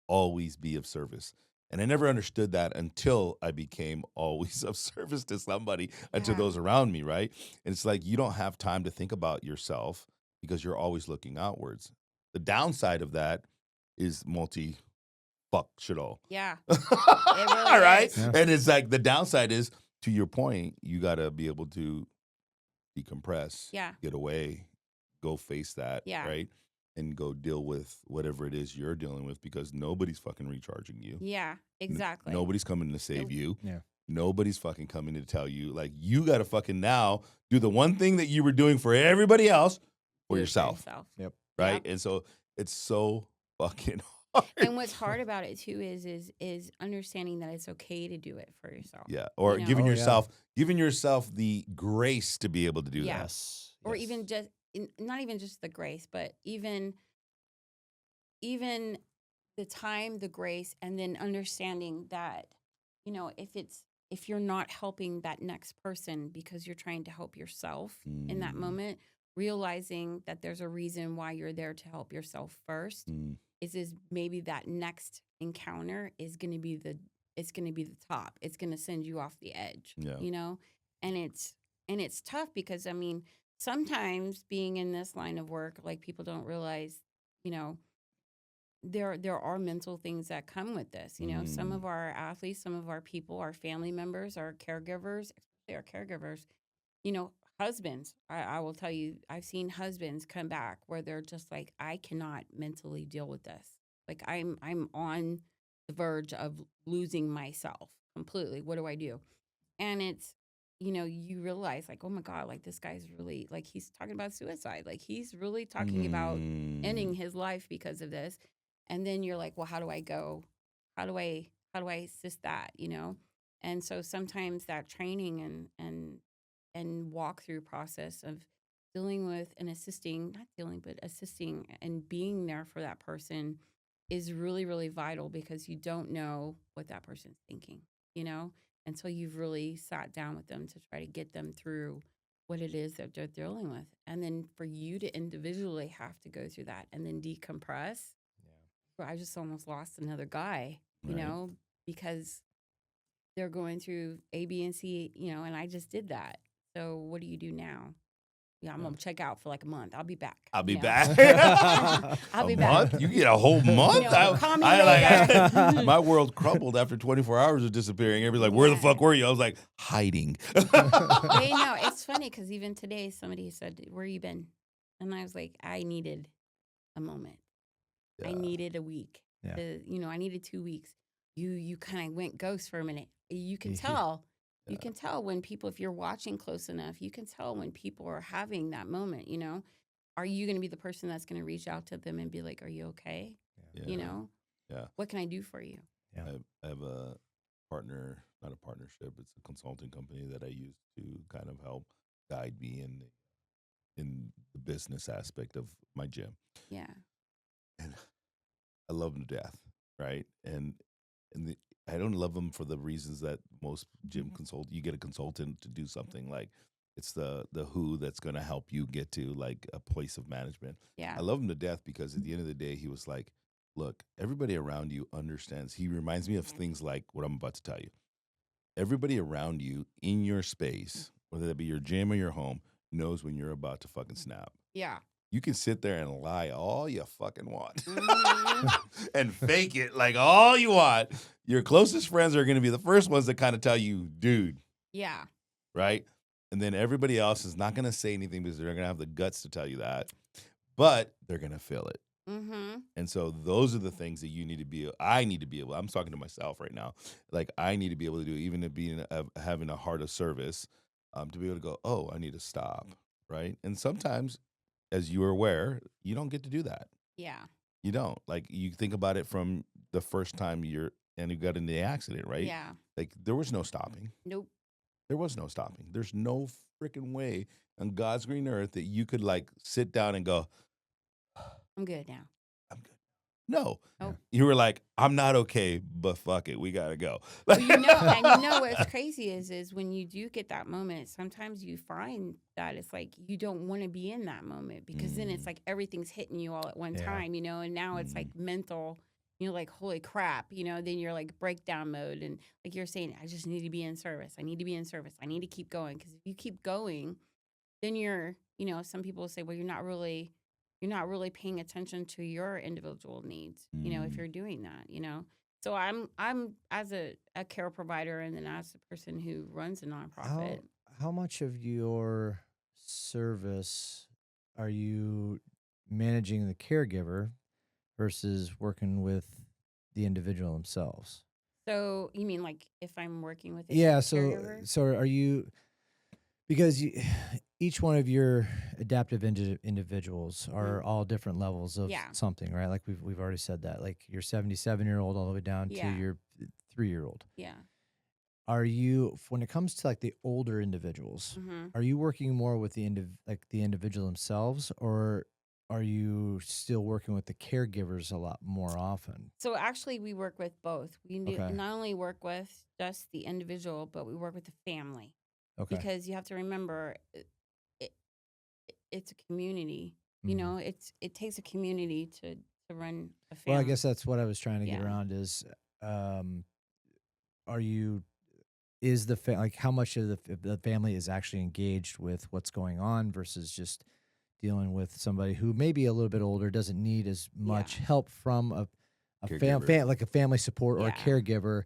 A: Always be of service. And I never understood that until I became always of service to somebody and to
B: Yeah.
A: those around me, right? And it's like you don't have time to think about yourself because you're always looking outwards. The downside of that is multifunctional.
B: Yeah.
A: All right?
B: is.
C: Yeah.
A: And it's like the downside is, to your point, you got to be able to decompress,
B: Yeah.
A: get away, go face that,
B: Yeah.
A: right? And go deal with whatever it is you're dealing with, because nobody's fucking recharging you.
B: Yeah. Exactly.
A: Nobody's coming to save
B: Nope.
A: you.
C: Yeah.
A: Nobody's fucking coming to tell you. Like, you got to fucking now do the one thing that you were doing for everybody else for
B: Do it
A: yourself,
C: Yep.
A: right?
B: Yep.
A: And so it's so fucking hard.
B: And what's hard about it too is understanding that it's okay to do it for yourself.
A: Yeah, or
B: You know?
A: giving
C: Oh, yeah.
A: yourself the grace to be able to do
B: Yeah.
A: that.
C: Yes.
B: Or
C: Yes.
B: even just not even just the grace, but even the time, the grace, and then understanding that, if you're not helping that next person because you're trying to help yourself in that
A: Mm.
B: moment, realizing that there's a reason why you're there to help yourself first,
A: Mm.
B: is maybe that next encounter is going to be the top. It's going to send you off the edge.
A: Yeah.
B: And it's tough because sometimes being in this line of work, like, people don't realize, there are mental things that come with this. Some of our athletes, some of our people, our family members, our caregivers, especially our caregivers, husbands. I will tell you, I've seen husbands come back where they're just like, I cannot mentally deal with this. Like, I'm on the verge of losing myself completely. What do I do? And it's, you realize, like, oh my God, like, this guy's really, like, he's talking about suicide. Like, he's really talking about ending his life because of this. And then you're like, well, how do I go? How do I assist that? And so sometimes that training and walkthrough process of dealing with and assisting, not dealing, but assisting and being there for that person is really, really vital, because you don't know what that person's thinking, until you've really sat down with them to try to get them through what it is that they're dealing with. And then for you to individually have to go through that and then decompress. I just almost lost another guy,
A: Right.
B: because they're going through A, B, and C, and I just did that. So what do you do now? Yeah, I'm gonna check out for like a month. I'll be back.
A: I'll be
B: you know?
A: back.
B: I'll be
A: A
B: back.
A: month? You get a whole month?
B: You know, call me later.
A: My world crumbled after 24 hours of disappearing. Everybody's like, where the
B: Yeah.
A: fuck were you? I was like, hiding.
B: They know. It's funny because even today somebody said, "Where you been?" And I was like, I needed a moment. I
A: Yeah.
B: needed a week.
C: Yeah.
B: I needed 2 weeks. You kind of went ghost for a minute. You can tell. You can tell when people, if you're watching close enough, you can tell when people are having that moment, you know. Are you going to be the person that's going to reach out to them and be like, "Are you okay?"
A: Yeah.
B: You know?
A: Yeah.
B: What can I do for you?
C: Yeah.
A: I have a partner, not a partnership. It's a consulting company that I use to kind of help guide me in the business aspect of my gym.
B: Yeah.
A: And I love them to death, right? And I don't love them for the reasons that most gym you get a consultant to do something like it's the who that's going to help you get to like a place of management.
B: Yeah.
A: I love him to death because at the end of the day, he was like, look, everybody around you understands. He reminds me of things like what I'm about to tell you. Everybody around you in your space, whether that be your gym or your home, knows when you're about to fucking snap.
B: Yeah.
A: You can sit there and lie all you fucking want
B: Mhm.
A: and fake it like all you want. Your closest friends are going to be the first ones that kind of tell you, dude,
B: Yeah.
A: right? And then everybody else is not going to say anything because they're going to have the guts to tell you that, but they're going to feel it.
B: Mm-hmm.
A: And so those are the things that I need to be able, I'm talking to myself right now. Like I need to be able to do, even to be having a heart of service, to be able to go, oh, I need to stop. Right. And sometimes, as you are aware, you don't get to do that.
B: Yeah.
A: You don't. Like you think about it from the first time you got in the accident, right?
B: Yeah.
A: Like there was no stopping.
B: Nope.
A: There was no stopping. There's no freaking way on God's green earth that you could like sit down and go,
B: I'm good now.
A: I'm good. No.
B: Oh.
A: You were like, I'm not okay, but fuck it. We got to go.
B: Well, you know what's crazy is when you do get that moment, sometimes you find that it's like you don't want to be in that moment because then it's like everything's hitting you all at one time, you know, and now it's like mental, you're like, holy crap, you know, then you're like breakdown mode. And like you're saying, I just need to be in service. I need to be in service. I need to keep going. Because if you keep going, then you're, you know, some people say, well, you're not really paying attention to your individual needs, you know, if you're doing that, you know. So I'm as a care provider and then as a person who runs a nonprofit.
C: How much of your service are you managing the caregiver versus working with the individual themselves?
B: So you mean like if I'm working with a
C: caregiver?
B: caregiver?
C: So are you, because each one of your adaptive individuals are all different levels of something, right? Like we've already said that, like your 77-year-old all the way down to your 3-year-old.
B: Yeah.
C: Are you, when it comes to like the older individuals, are you working more with the individual themselves, or are you still working with the caregivers a lot more often?
B: So actually we work with both. We not only work with just the individual, but we work with the family.
C: Okay.
B: Because you have to remember it's a community, you know, it takes a community to run a family.
C: Well, I guess that's what I was trying to get around is, like how much of the family is actually engaged with what's going on versus just dealing with somebody who may be a little bit older, doesn't need as much help from a like a family support or a caregiver.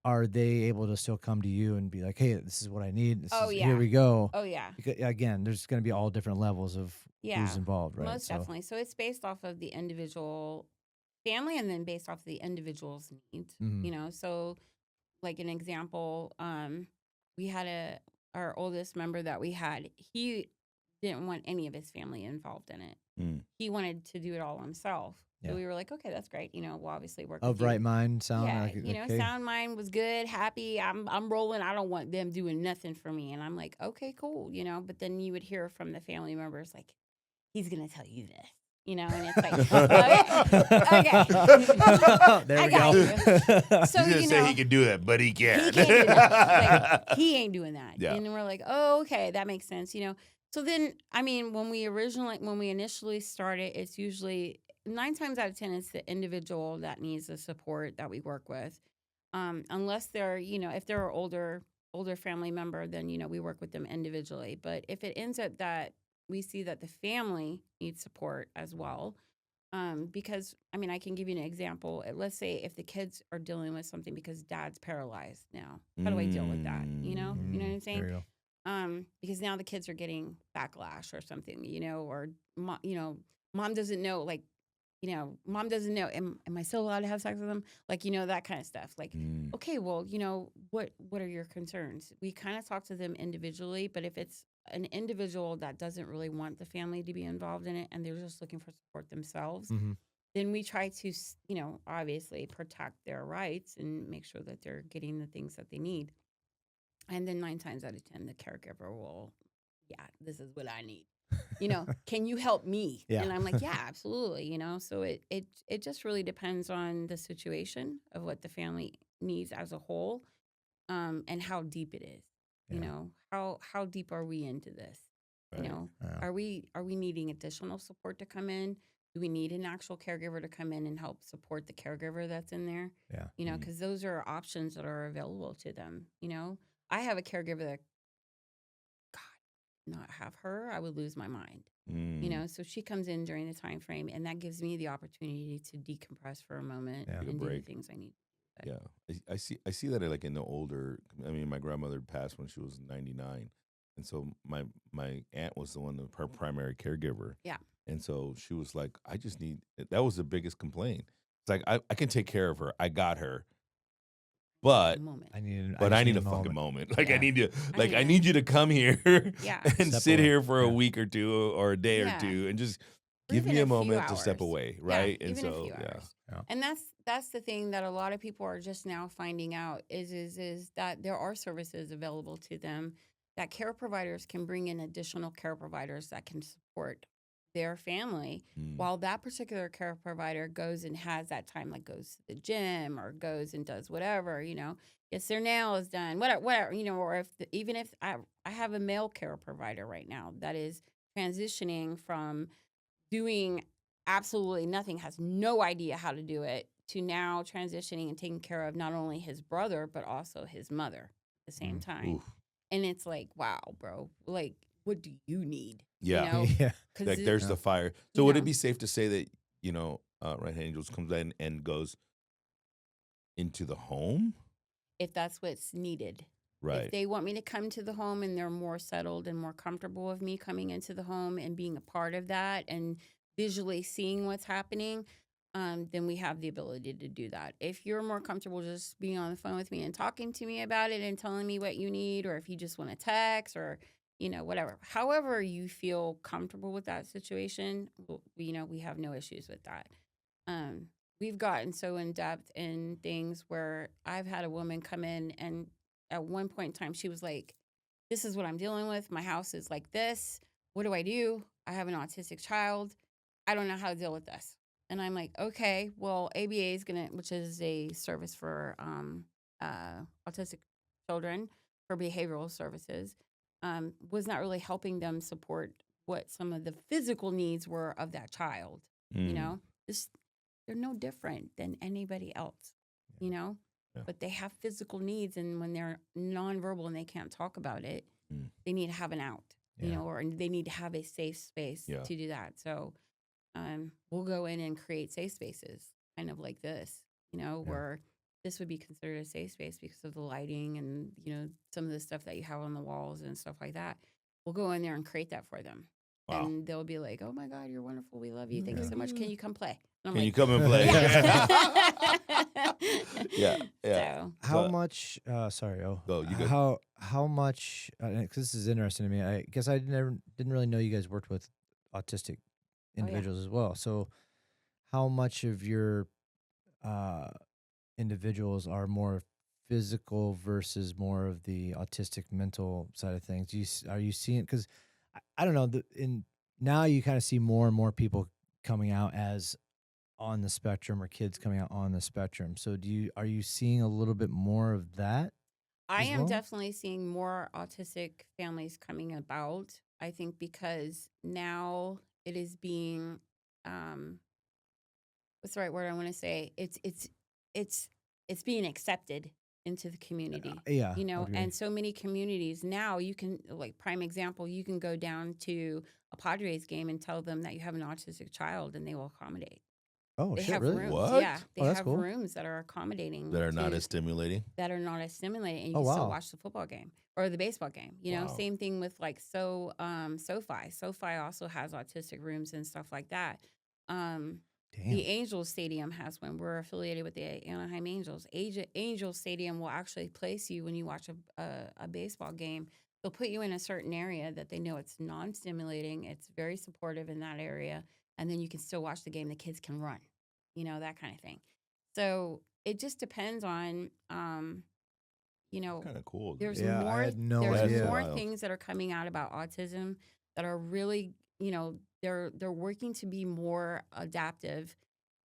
C: Are they able to still come to you and be like, hey, this is what I need. Here we go.
B: Oh, yeah.
C: Because, again, there's going to be all different levels of who's involved, right?
B: Most definitely. So it's based off of the individual family and then based off the individual's needs, you know? So like an example, we had our oldest member that we had, he didn't want any of his family involved in it. He wanted to do it all himself. So we were like, okay, that's great. You know, we'll obviously work with you.
C: Right mind, sound.
B: Yeah,
C: like,
B: you know, sound mind was good, happy. I'm rolling. I don't want them doing nothing for me. And I'm like, okay, cool. You know, but then you would hear from the family members like, he's gonna tell you this. You know, and it's like, okay,
C: there we
B: got
C: go.
B: you. So
A: He's gonna say he can do that, but he can't.
B: He can't do that. Like, he ain't doing that.
A: Yeah.
B: And we're like, oh, okay, that makes sense. You know. So then, I mean, when we initially started, it's usually 9 times out of 10, it's the individual that needs the support that we work with. Unless they're, you know, if they're an older family member, then, you know, we work with them individually. But if it ends up that, we see that the family needs support as well. Because I mean, I can give you an example. Let's say if the kids are dealing with something because dad's paralyzed now, how do I deal with that? You know what I'm
C: There
B: saying?
C: you go.
B: Because now the kids are getting backlash or something, or mom doesn't know, like, mom doesn't know, am I still allowed to have sex with them? Like, that kind of stuff. Like, okay, well, what are your concerns? We kind of talk to them individually, but if it's an individual that doesn't really want the family to be involved in it and they're just looking for support themselves, then we try to, obviously protect their rights and make sure that they're getting the things that they need. And then 9 times out of 10, the caregiver will, yeah, this is what I need. Can you help me?
C: Yeah.
B: And I'm like, yeah, absolutely. So it just really depends on the situation of what the family needs as a whole, and how deep it is.
C: Yeah.
B: How deep are we into this?
A: Right.
C: Yeah.
B: Are we needing additional support to come in? Do we need an actual caregiver to come in and help support the caregiver that's in there?
C: Yeah.
B: Because those are options that are available to them. I have a caregiver that, God, not have her, I would lose my mind. So she comes in during the time frame, and that gives me the opportunity to decompress for a moment
C: Yeah.
A: Take a
B: and do the
A: break.
B: things I need.
A: Yeah, I see that like in the older. I mean, my grandmother passed when she was 99, and so my aunt was the one, her primary caregiver.
B: Yeah.
A: And so she was like, I just need. That was the biggest complaint. It's like I can take care of her. I got her, but
B: Moment.
C: I need
A: a fucking moment. Like
B: Yeah.
A: I need to, like I
B: need
A: need you to come here
B: Yeah.
A: and
C: Step
A: sit
C: away.
A: here for a
C: Yeah.
A: week or two or a day or
B: Yeah.
A: two and just
B: Or
A: give
B: even
A: me a
B: a few
A: moment to step
B: hours.
A: away,
B: Yeah,
A: right? And
B: even a
A: so
B: few
A: yeah,
B: hours.
C: Yeah.
B: And that's the thing that a lot of people are just now finding out is that there are services available to them, that care providers can bring in additional care providers that can support their family while that particular care provider goes and has that time, like goes to the gym or goes and does whatever, gets their nails done, whatever, or even if I have a male care provider right now that is transitioning from doing absolutely nothing, has no idea how to do it, to now transitioning and taking care of not only his brother, but also his mother at the same time.
A: Oof.
B: And it's like, wow, bro, like, what do you need?
A: Yeah.
C: Yeah.
A: Like there's
C: Yeah.
A: the fire. So would it be safe to say that Right Hand Angels comes in and goes into the home?
B: If that's what's needed.
A: Right.
B: If they want me to come to the home and they're more settled and more comfortable with me coming into the home and being a part of that and visually seeing what's happening, then we have the ability to do that. If you're more comfortable just being on the phone with me and talking to me about it and telling me what you need, or if you just want to text or, whatever, however you feel comfortable with that situation, we have no issues with that. We've gotten so in depth in things where I've had a woman come in, and at one point in time, she was like, this is what I'm dealing with. My house is like this. What do I do? I have an autistic child. I don't know how to deal with this. And I'm like, okay, well, ABA is which is a service for autistic children, for behavioral services, was not really helping them support what some of the physical needs were of that child. They're no different than anybody else,
A: Yeah.
B: but they have physical needs. And when they're nonverbal and they can't talk about it, they need to have an out, or they need to have a safe space to do that. So we'll go in and create safe spaces, kind of like this, where this would be considered a safe space because of the lighting and, some of the stuff that you have on the walls and stuff like that. We'll go in there and create that for them.
A: Wow.
B: And they'll be like, oh my God, you're wonderful. We love you. Thank you so much. Can you come play? And I'm
A: Can
B: like,
A: you come and play? Yeah.
B: So,
C: How much? Sorry.
A: Go, you good.
C: How much? Because this is interesting to me. I guess I didn't really know you guys worked with autistic individuals as well. So, how much of your individuals are more physical versus more of the autistic mental side of things? Are you seeing? Because I don't know. Now you kind of see more and more people coming out as on the spectrum, or kids coming out on the spectrum. So are you seeing a little bit more of that?
B: I
C: as
B: am
C: well?
B: definitely seeing more autistic families coming about. I think because now it is being, what's the right word I want to say? It's being accepted into the community.
C: Yeah,
B: You
C: I
B: know,
C: would agree.
B: and so many communities now, you can, like, prime example, you can go down to a Padres game and tell them that you have an autistic child and they will accommodate.
C: Oh
B: They
C: shit,
B: have
C: really?
B: rooms.
A: What?
B: Yeah, they
C: Oh, that's
B: have
C: cool.
B: rooms that are accommodating
A: That are not
B: to
A: as stimulating.
B: that are not as stimulating, and you
C: Oh,
B: can still
C: wow.
B: watch the football game or the baseball game. You know,
A: Wow.
B: same thing with like SoFi. SoFi also has autistic rooms and stuff like that. The
C: Damn.
B: Angels Stadium has one. We're affiliated with the Anaheim Angels. Angels Stadium will actually place you when you watch a baseball game. They'll put you in a certain area that they know it's non-stimulating. It's very supportive in that area, and then you can still watch the game. The kids can run, you know, that kind of thing. So it just depends on, you know,
A: Kind of cool.
B: there's
C: Yeah, I
B: more
C: had no
B: there's
A: idea.
B: more
A: Wild.
B: things that are coming out about autism that are really, you know, they're working to be more adaptive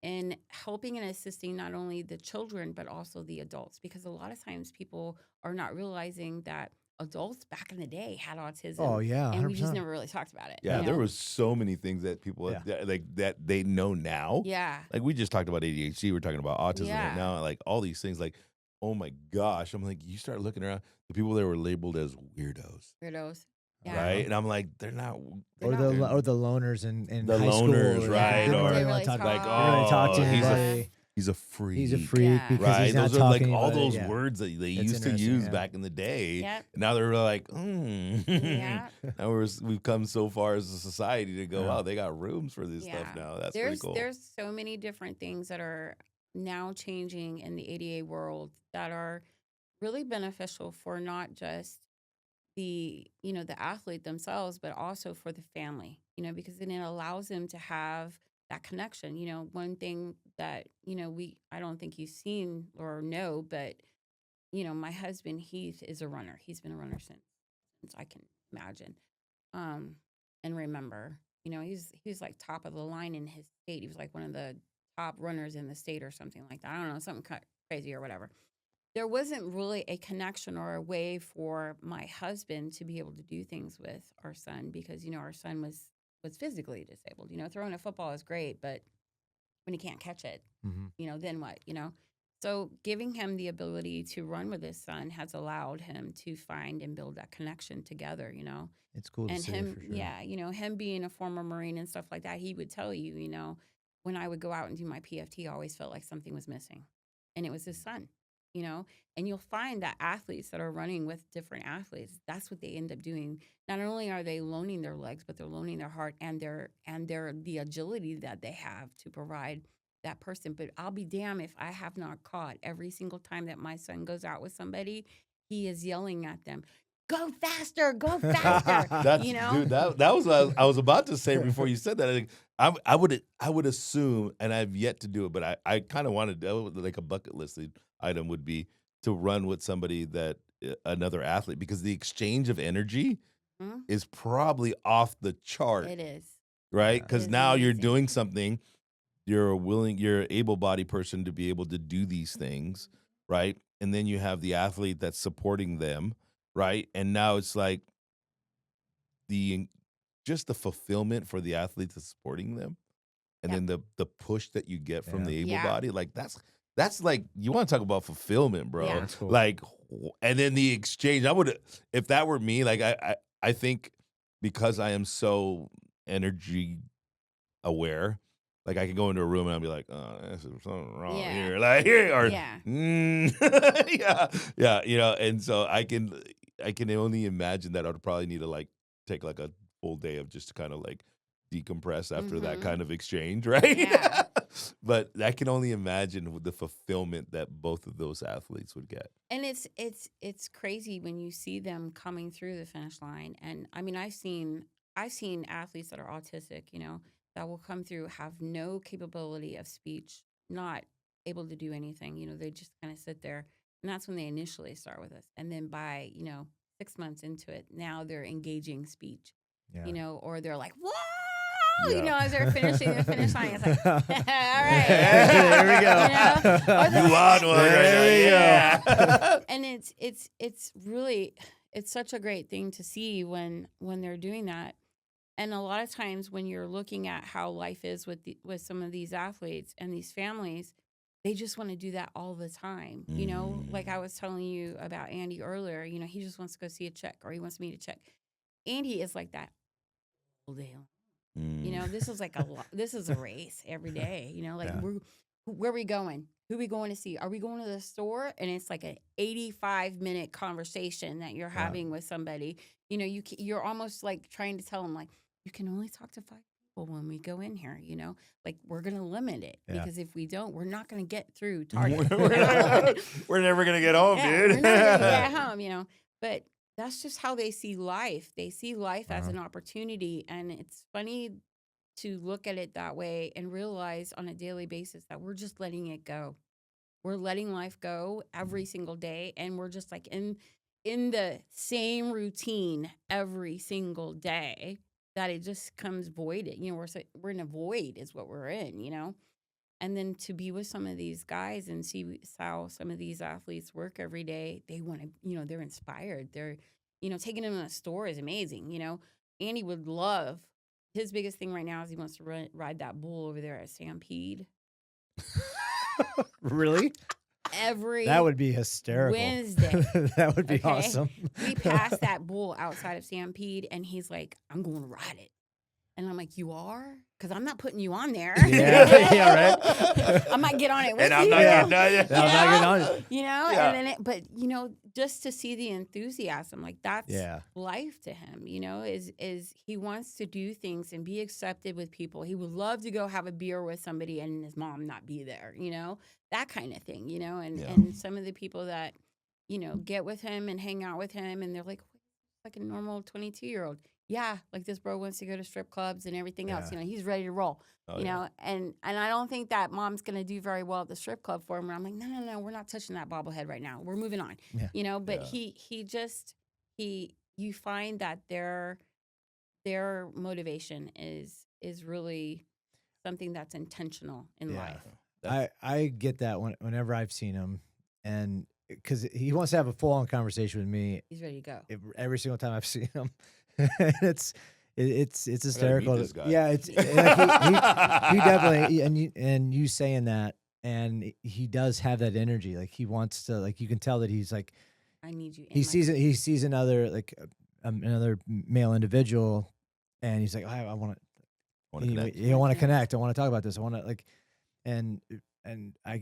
B: in helping and assisting not only the children but also the adults, because a lot of times people are not realizing that adults back in the day had autism.
C: Oh yeah,
B: and we just
C: 100%.
B: never really talked about it.
A: Yeah,
B: you
A: there
B: know?
A: was so many things that people
C: Yeah.
A: that they know now.
B: Yeah.
A: Like we just talked about ADHD, we're talking about autism
B: Yeah.
A: right now. Like all these things, like, oh my gosh. I'm like, you start looking around, the people that were labeled as weirdos.
B: Weirdos. Yeah.
A: Right? And I'm like, they're not
B: They're
C: Or
B: not.
C: the loners in
A: The
C: high school.
A: loners,
C: or
A: right,
C: Didn't
A: or-
C: really
B: They
C: want
B: really
C: to talk.
A: like,
B: talk.
C: Didn't really talk to
A: oh,
C: anybody.
A: he's a freak.
C: He's a freak
B: Yeah.
C: because
A: Right,
C: he's not
A: those are like
C: talking
A: all
C: anybody.
A: those
C: Yeah.
A: words that they
C: It's
A: used to
C: interesting,
A: use
C: yeah.
A: back in the day.
B: Yep.
A: Now they're like,
B: Yeah.
A: now we've come so far as a society to go,
C: Yeah.
A: wow, they got rooms for this stuff now. That's pretty cool.
B: There's so many different things that are now changing in the ADA world that are really beneficial for not just the, you know, the athlete themselves, but also for the family, you know, because then it allows them to have that connection. You know, one thing that, you know, I don't think you've seen or know, but, you know, my husband, Heath, is a runner. He's been a runner since I can imagine and remember. You know, he's like top of the line in his state. He was like one of the top runners in the state or something like that. I don't know, something crazy or whatever. There wasn't really a connection or a way for my husband to be able to do things with our son because, you know, our son was physically disabled. You know, throwing a football is great, but when he can't catch it,
C: Mm-hmm.
B: you know, then what, you know? So giving him the ability to run with his son has allowed him to find and build that connection together, you know?
C: It's cool to
B: And
C: see
B: him,
C: for sure.
B: yeah, you know, him being a former Marine and stuff like that, he would tell you, you know, when I would go out and do my PFT, I always felt like something was missing. And it was his son, you know? And you'll find that athletes that are running with different athletes, that's what they end up doing. Not only are they loaning their legs, but they're loaning their heart and the agility that they have to provide that person. But I'll be damned if I have not caught every single time that my son goes out with somebody, he is yelling at them, go faster, go faster.
A: That's,
B: you know?
A: dude, that was what I was about to say before you said that. Like, I would assume, and I've yet to do it, but I kind of wanted to, like a bucket list item would be to run with somebody that another athlete, because the exchange of energy
B: Mhm.
A: is probably off the chart,
B: It is.
A: right?
C: Yeah.
A: Because
B: It is
A: now you're
B: amazing.
A: doing something. You're an able-bodied person to be able to do these things, right? And then you have the athlete that's supporting them, right? And now it's like just the fulfillment for the athlete that's supporting them, and
B: Yeah.
A: then the push that you get from
C: Yeah.
A: the able
B: Yeah.
A: body, like that's like, you want to talk about fulfillment, bro.
B: Yeah.
C: That's cool.
A: Like, and then the exchange. I would, if that were me, like I think because I am so energy aware, like I could go into a room and I'll be like, oh, there's something wrong
B: Yeah.
A: here, like here, or
B: Yeah.
A: yeah, you know. And so I can only imagine that I'd probably need to like take like a full day of just kind of like decompress after that
B: Mhm.
A: kind of exchange, right?
B: Yeah.
A: But I can only imagine with the fulfillment that both of those athletes would get.
B: And it's crazy when you see them coming through the finish line. And I mean, I've seen athletes that are autistic, you know, that will come through, have no capability of speech, not able to do anything. You know, they just kind of sit there. And that's when they initially start with us. And then by, you know, 6 months into it, now they're engaging speech,
C: Yeah.
B: you know, or they're like, whoa,
A: Yeah.
B: you know, as they're finishing the finish line. It's like, all right.
C: There we go.
B: You know? Or the-
A: You on one right
C: There
A: now,
C: we go.
A: yeah.
B: and it's really, it's such a great thing to see when they're doing that. And a lot of times when you're looking at how life is with some of these athletes and these families, they just want to do that all the time. You know, like I was telling you about Andy earlier, you know, he just wants to go see a check or he wants me to check. Andy is like that all day long. You know, this is like this is a race every day, you know, like where are we going? Who are we going to see? Are we going to the store? And it's like an 85-minute conversation that you're having with somebody. You know, you're almost like trying to tell them, like, you can only talk to 5 people when we go in here, you know? Like, we're going to limit it because if we don't, we're not going to get through Target.
A: We're never going to get home, dude.
B: We're not going to get home, you know? But that's just how they see life. They see life as an opportunity. And it's funny to look at it that way and realize on a daily basis that we're just letting it go. We're letting life go every single day. And we're just like in the same routine every single day that it just comes voided. You know, we're in a void is what we're in, you know? And then to be with some of these guys and see how some of these athletes work every day, they want to, you know, they're inspired. They're, you know, taking them in a store is amazing. You know, Andy would love, his biggest thing right now is he wants to ride that bull over there at Stampede.
C: Really? That would be hysterical.
B: Wednesday.
C: That would be awesome.
B: We passed that bull outside of Stampede and he's like, I'm going to ride it. And I'm like, you are? Because I'm not putting you on there.
C: Yeah, right.
B: I might get on it with
A: And
B: you.
A: I'm not getting on it.
C: I'm not getting on it.
B: You know, and then but you know, just to see the enthusiasm, like that's life to him. You know, is he wants to do things and be accepted with people. He would love to go have a beer with somebody and his mom not be there. You know, that kind of thing. You know, and some of the people that you know get with him and hang out with him, and they're like a normal 22-year-old. Yeah, like this bro wants to go to strip clubs and everything else. You know, he's ready to roll. You know, and I don't think that mom's gonna do very well at the strip club for him. And I'm like, no, we're not touching that bobblehead right now. We're moving on. Yeah. You know, but you find that their motivation is really something that's intentional in life.
C: I get that whenever I've seen him, and because he wants to have a full-on conversation with me.
B: He's ready to go
C: every single time I've seen him. it's hysterical. Yeah, it's like he definitely and you saying that, and he does have that energy. Like he wants to, like you can tell that he's like,
B: I need you.
C: He sees another like another male individual, and he's like, I want to connect. I want to connect. I want to talk about this. I want to like, and I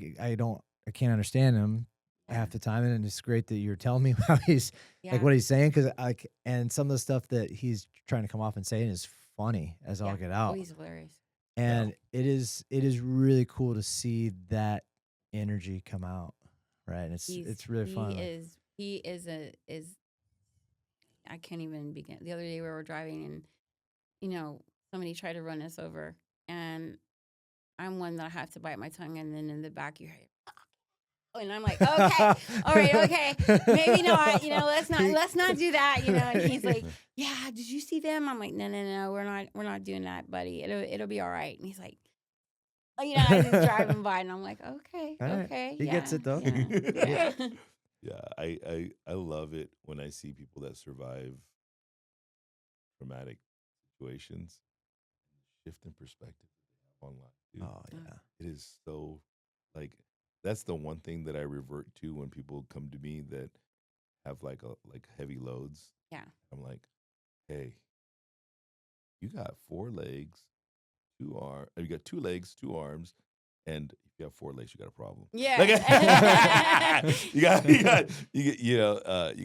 C: can't understand him half the time, and it's great that you're telling me how he's like what he's saying, because and some of the stuff that he's trying to come off and saying is funny as all get out.
B: Oh, he's hilarious.
C: And it is really cool to see that energy come out, right? And it's really fun.
B: He is I can't even begin. The other day we were driving and you know somebody tried to run us over, and I'm one that I have to bite my tongue, and then in the back you hear. And I'm like, okay, all right, okay, maybe not, you know, let's not do that, you know. And he's like, yeah, did you see them? I'm like, no, we're not doing that, buddy. It'll be all right. And he's like, oh, you know, I was driving by, and I'm like, okay,
C: he gets it though.
A: I love it when I see people that survive traumatic situations, shift in perspective on life. Dude.
C: Oh yeah,
A: it is so like. That's the one thing that I revert to when people come to me that have like heavy loads.
B: Yeah.
A: I'm like, hey, you got 4 legs, 2 arms. You got 2 legs, 2 arms, and if you have 4 legs, you got a problem.
B: Yeah.
A: You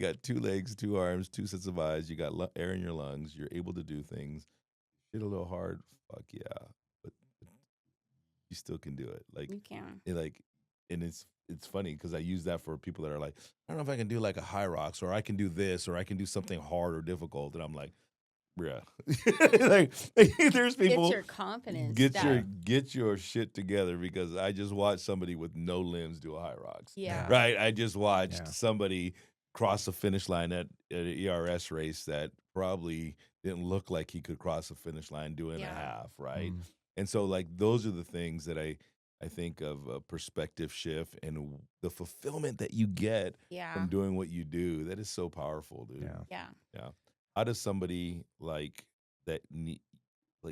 A: got 2 legs, 2 arms, 2 sets of eyes. You got air in your lungs. You're able to do things. Shit a little hard. Fuck yeah, but you still can do it. Like
B: you can.
A: And it's funny because I use that for people that are like, I don't know if I can do like a high rocks, or I can do this, or I can do something hard or difficult. And I'm like, yeah. like there's people.
B: Get your confidence.
A: Get your shit together, because I just watched somebody with no limbs do a high rocks.
B: Yeah.
A: Right. I just watched somebody cross the finish line at an ERS race that probably didn't look like he could cross the finish line doing a half. Right. Mm. And so like those are the things that I think of a perspective shift and the fulfillment that you get from doing what you do. That is so powerful, dude.
B: Yeah.
A: How does somebody like that need,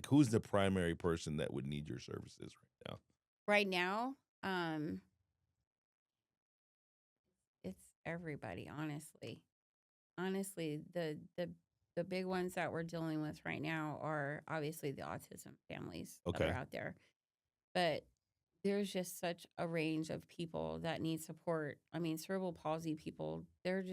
A: who's the primary person that would need your services right now?
B: Right now, everybody, honestly, the big ones that we're dealing with right now are obviously the autism families that
A: Okay.
B: are out there. But there's just such a range of people that need support. I mean, cerebral palsy people, they're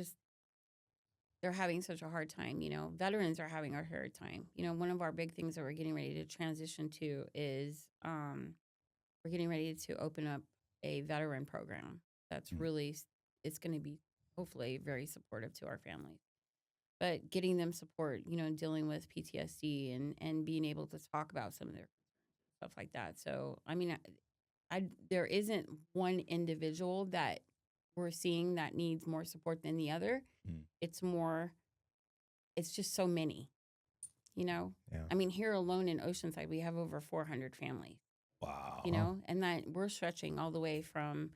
B: having such a hard time. Veterans are having a hard time. One of our big things that we're getting ready to transition to is we're getting ready to open up a veteran program that's really, it's going to be hopefully very supportive to our families. But getting them support, dealing with PTSD and being able to talk about some of their stuff like that. So, I mean, there isn't one individual that we're seeing that needs more support than the other. It's just so many,
C: Yeah.
B: I mean, here alone in Oceanside, we have over 400 families,
A: Wow.
B: and that we're stretching all the way from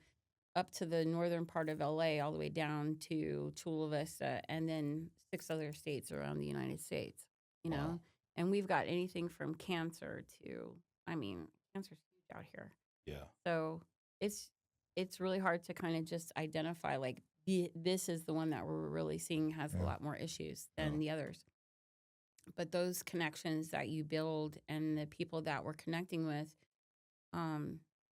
B: up to the northern part of LA, all the way down to Chula Vista, and then 6 other states around the United States,
A: Wow.
B: and we've got anything from cancer to, I mean, cancer's huge out here.
A: Yeah.
B: So it's really hard to kind of just identify like this is the one that we're really seeing has a lot more issues than the others. But those connections that you build and the people that we're connecting with,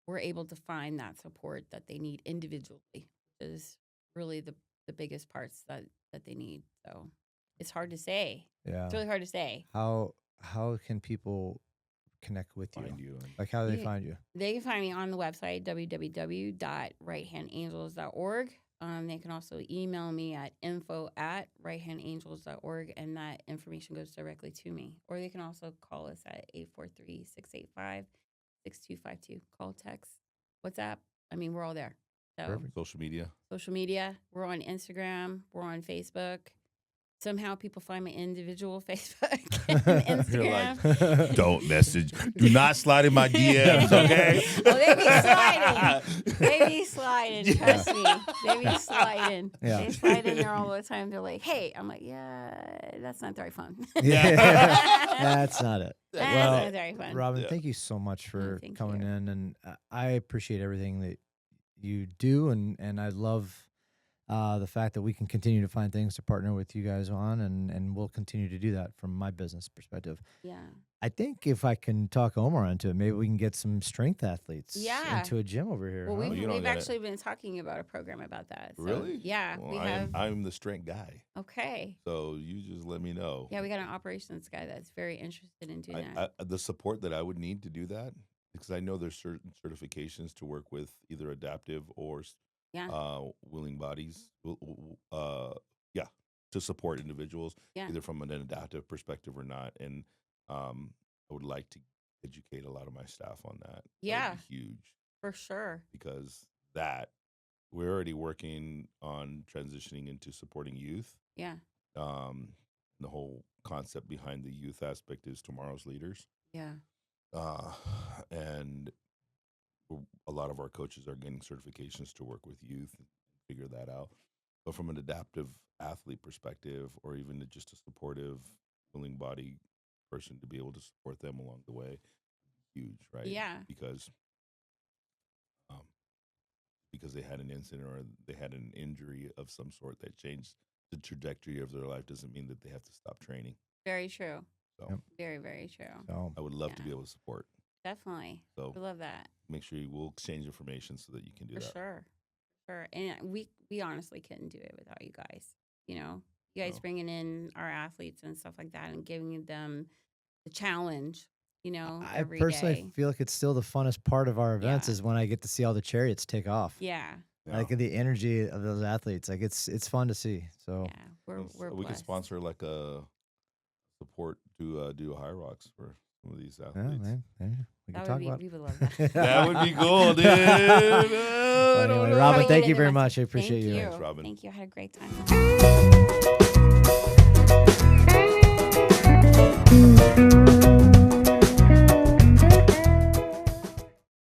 B: we're able to find that support that they need individually, which is really the biggest parts that they need. So it's hard to say.
C: Yeah.
B: It's really hard to say.
C: How can people connect with you?
A: Find you.
C: Like, how do they find you?
B: They can find me on the website, www.righthandangels.org. They can also email me at info@righthandangels.org, and that information goes directly to me. Or they can also call us at 843-685-6252. Call, text, WhatsApp. I mean, we're all there. So
C: Perfect.
A: Social media.
B: We're on Instagram. We're on Facebook. Somehow people find my individual Facebook and Instagram.
A: You're like, don't message. Do not slide in my DMs, okay?
B: Oh, they be sliding. Trust me. They be sliding.
C: Yeah.
B: They slide in there all the time. They're like, hey. I'm like, yeah, that's not very fun.
C: Yeah. That's not it.
B: That's
C: Well,
B: not very fun.
C: Robin, thank you so much for
B: thank
C: coming
B: you.
C: in, and I appreciate everything that you do, and I love the fact that we can continue to find things to partner with you guys on, and we'll continue to do that from my business perspective.
B: Yeah.
C: I think if I can talk Omar into it, maybe we can get some strength athletes
B: Yeah.
C: into a gym over here.
B: Well,
C: huh?
B: we've,
A: you don't
B: we've
A: gotta-
B: actually been talking about a program about that. So,
A: Really?
B: Yeah.
A: Well,
B: we have.
A: I'm the strength guy.
B: Okay.
A: So you just let me know.
B: Yeah, we got an operations guy that's very interested in doing that.
A: The support that I would need to do that, because I know there's certain certifications to work with either adaptive or
B: Yeah.
A: willing bodies. To support individuals,
B: Yeah.
A: either from an adaptive perspective or not. And I would like to educate a lot of my staff on that.
B: Yeah.
A: That would be huge,
B: For sure.
A: because we're already working on transitioning into supporting youth.
B: Yeah.
A: The whole concept behind the youth aspect is tomorrow's leaders.
B: Yeah.
A: And a lot of our coaches are getting certifications to work with youth and figure that out. But from an adaptive athlete perspective, or even just a supportive, willing body person to be able to support them along the way, huge, right?
B: Yeah.
A: Because they had an incident or they had an injury of some sort that changed the trajectory of their life doesn't mean that they have to stop training.
B: Very true.
A: So
C: Yep.
B: Very, very true.
C: So,
A: I would love to
B: Yeah.
A: be able to support.
B: Definitely.
A: So
B: We love that.
A: make sure we'll exchange information so that you can do
B: For
A: that.
B: sure. Sure. And we honestly couldn't do it without you guys. You guys
A: No.
B: bringing in our athletes and stuff like that and giving them the challenge,
C: I
B: every
C: personally
B: day.
C: feel like it's still the funnest part of our events
B: Yeah.
C: is when I get to see all the chariots take off.
B: Yeah.
A: Yeah.
C: Like the energy of those athletes, like it's fun to see. So
B: Yeah. We're
A: we could
B: blessed.
A: sponsor like a support to do a high rocks for some of these
C: yeah,
A: athletes.
C: man, we can
B: That
C: talk
B: would be,
C: about.
B: we would love that.
A: That would be cool, dude.
C: Well, anyway, Robin,
B: Probably
C: thank
B: get
C: you
B: into
C: very
B: my-
C: much. I appreciate
B: Thank
C: you.
B: you.
A: Thanks, Robin.
B: Thank you. I had a great time.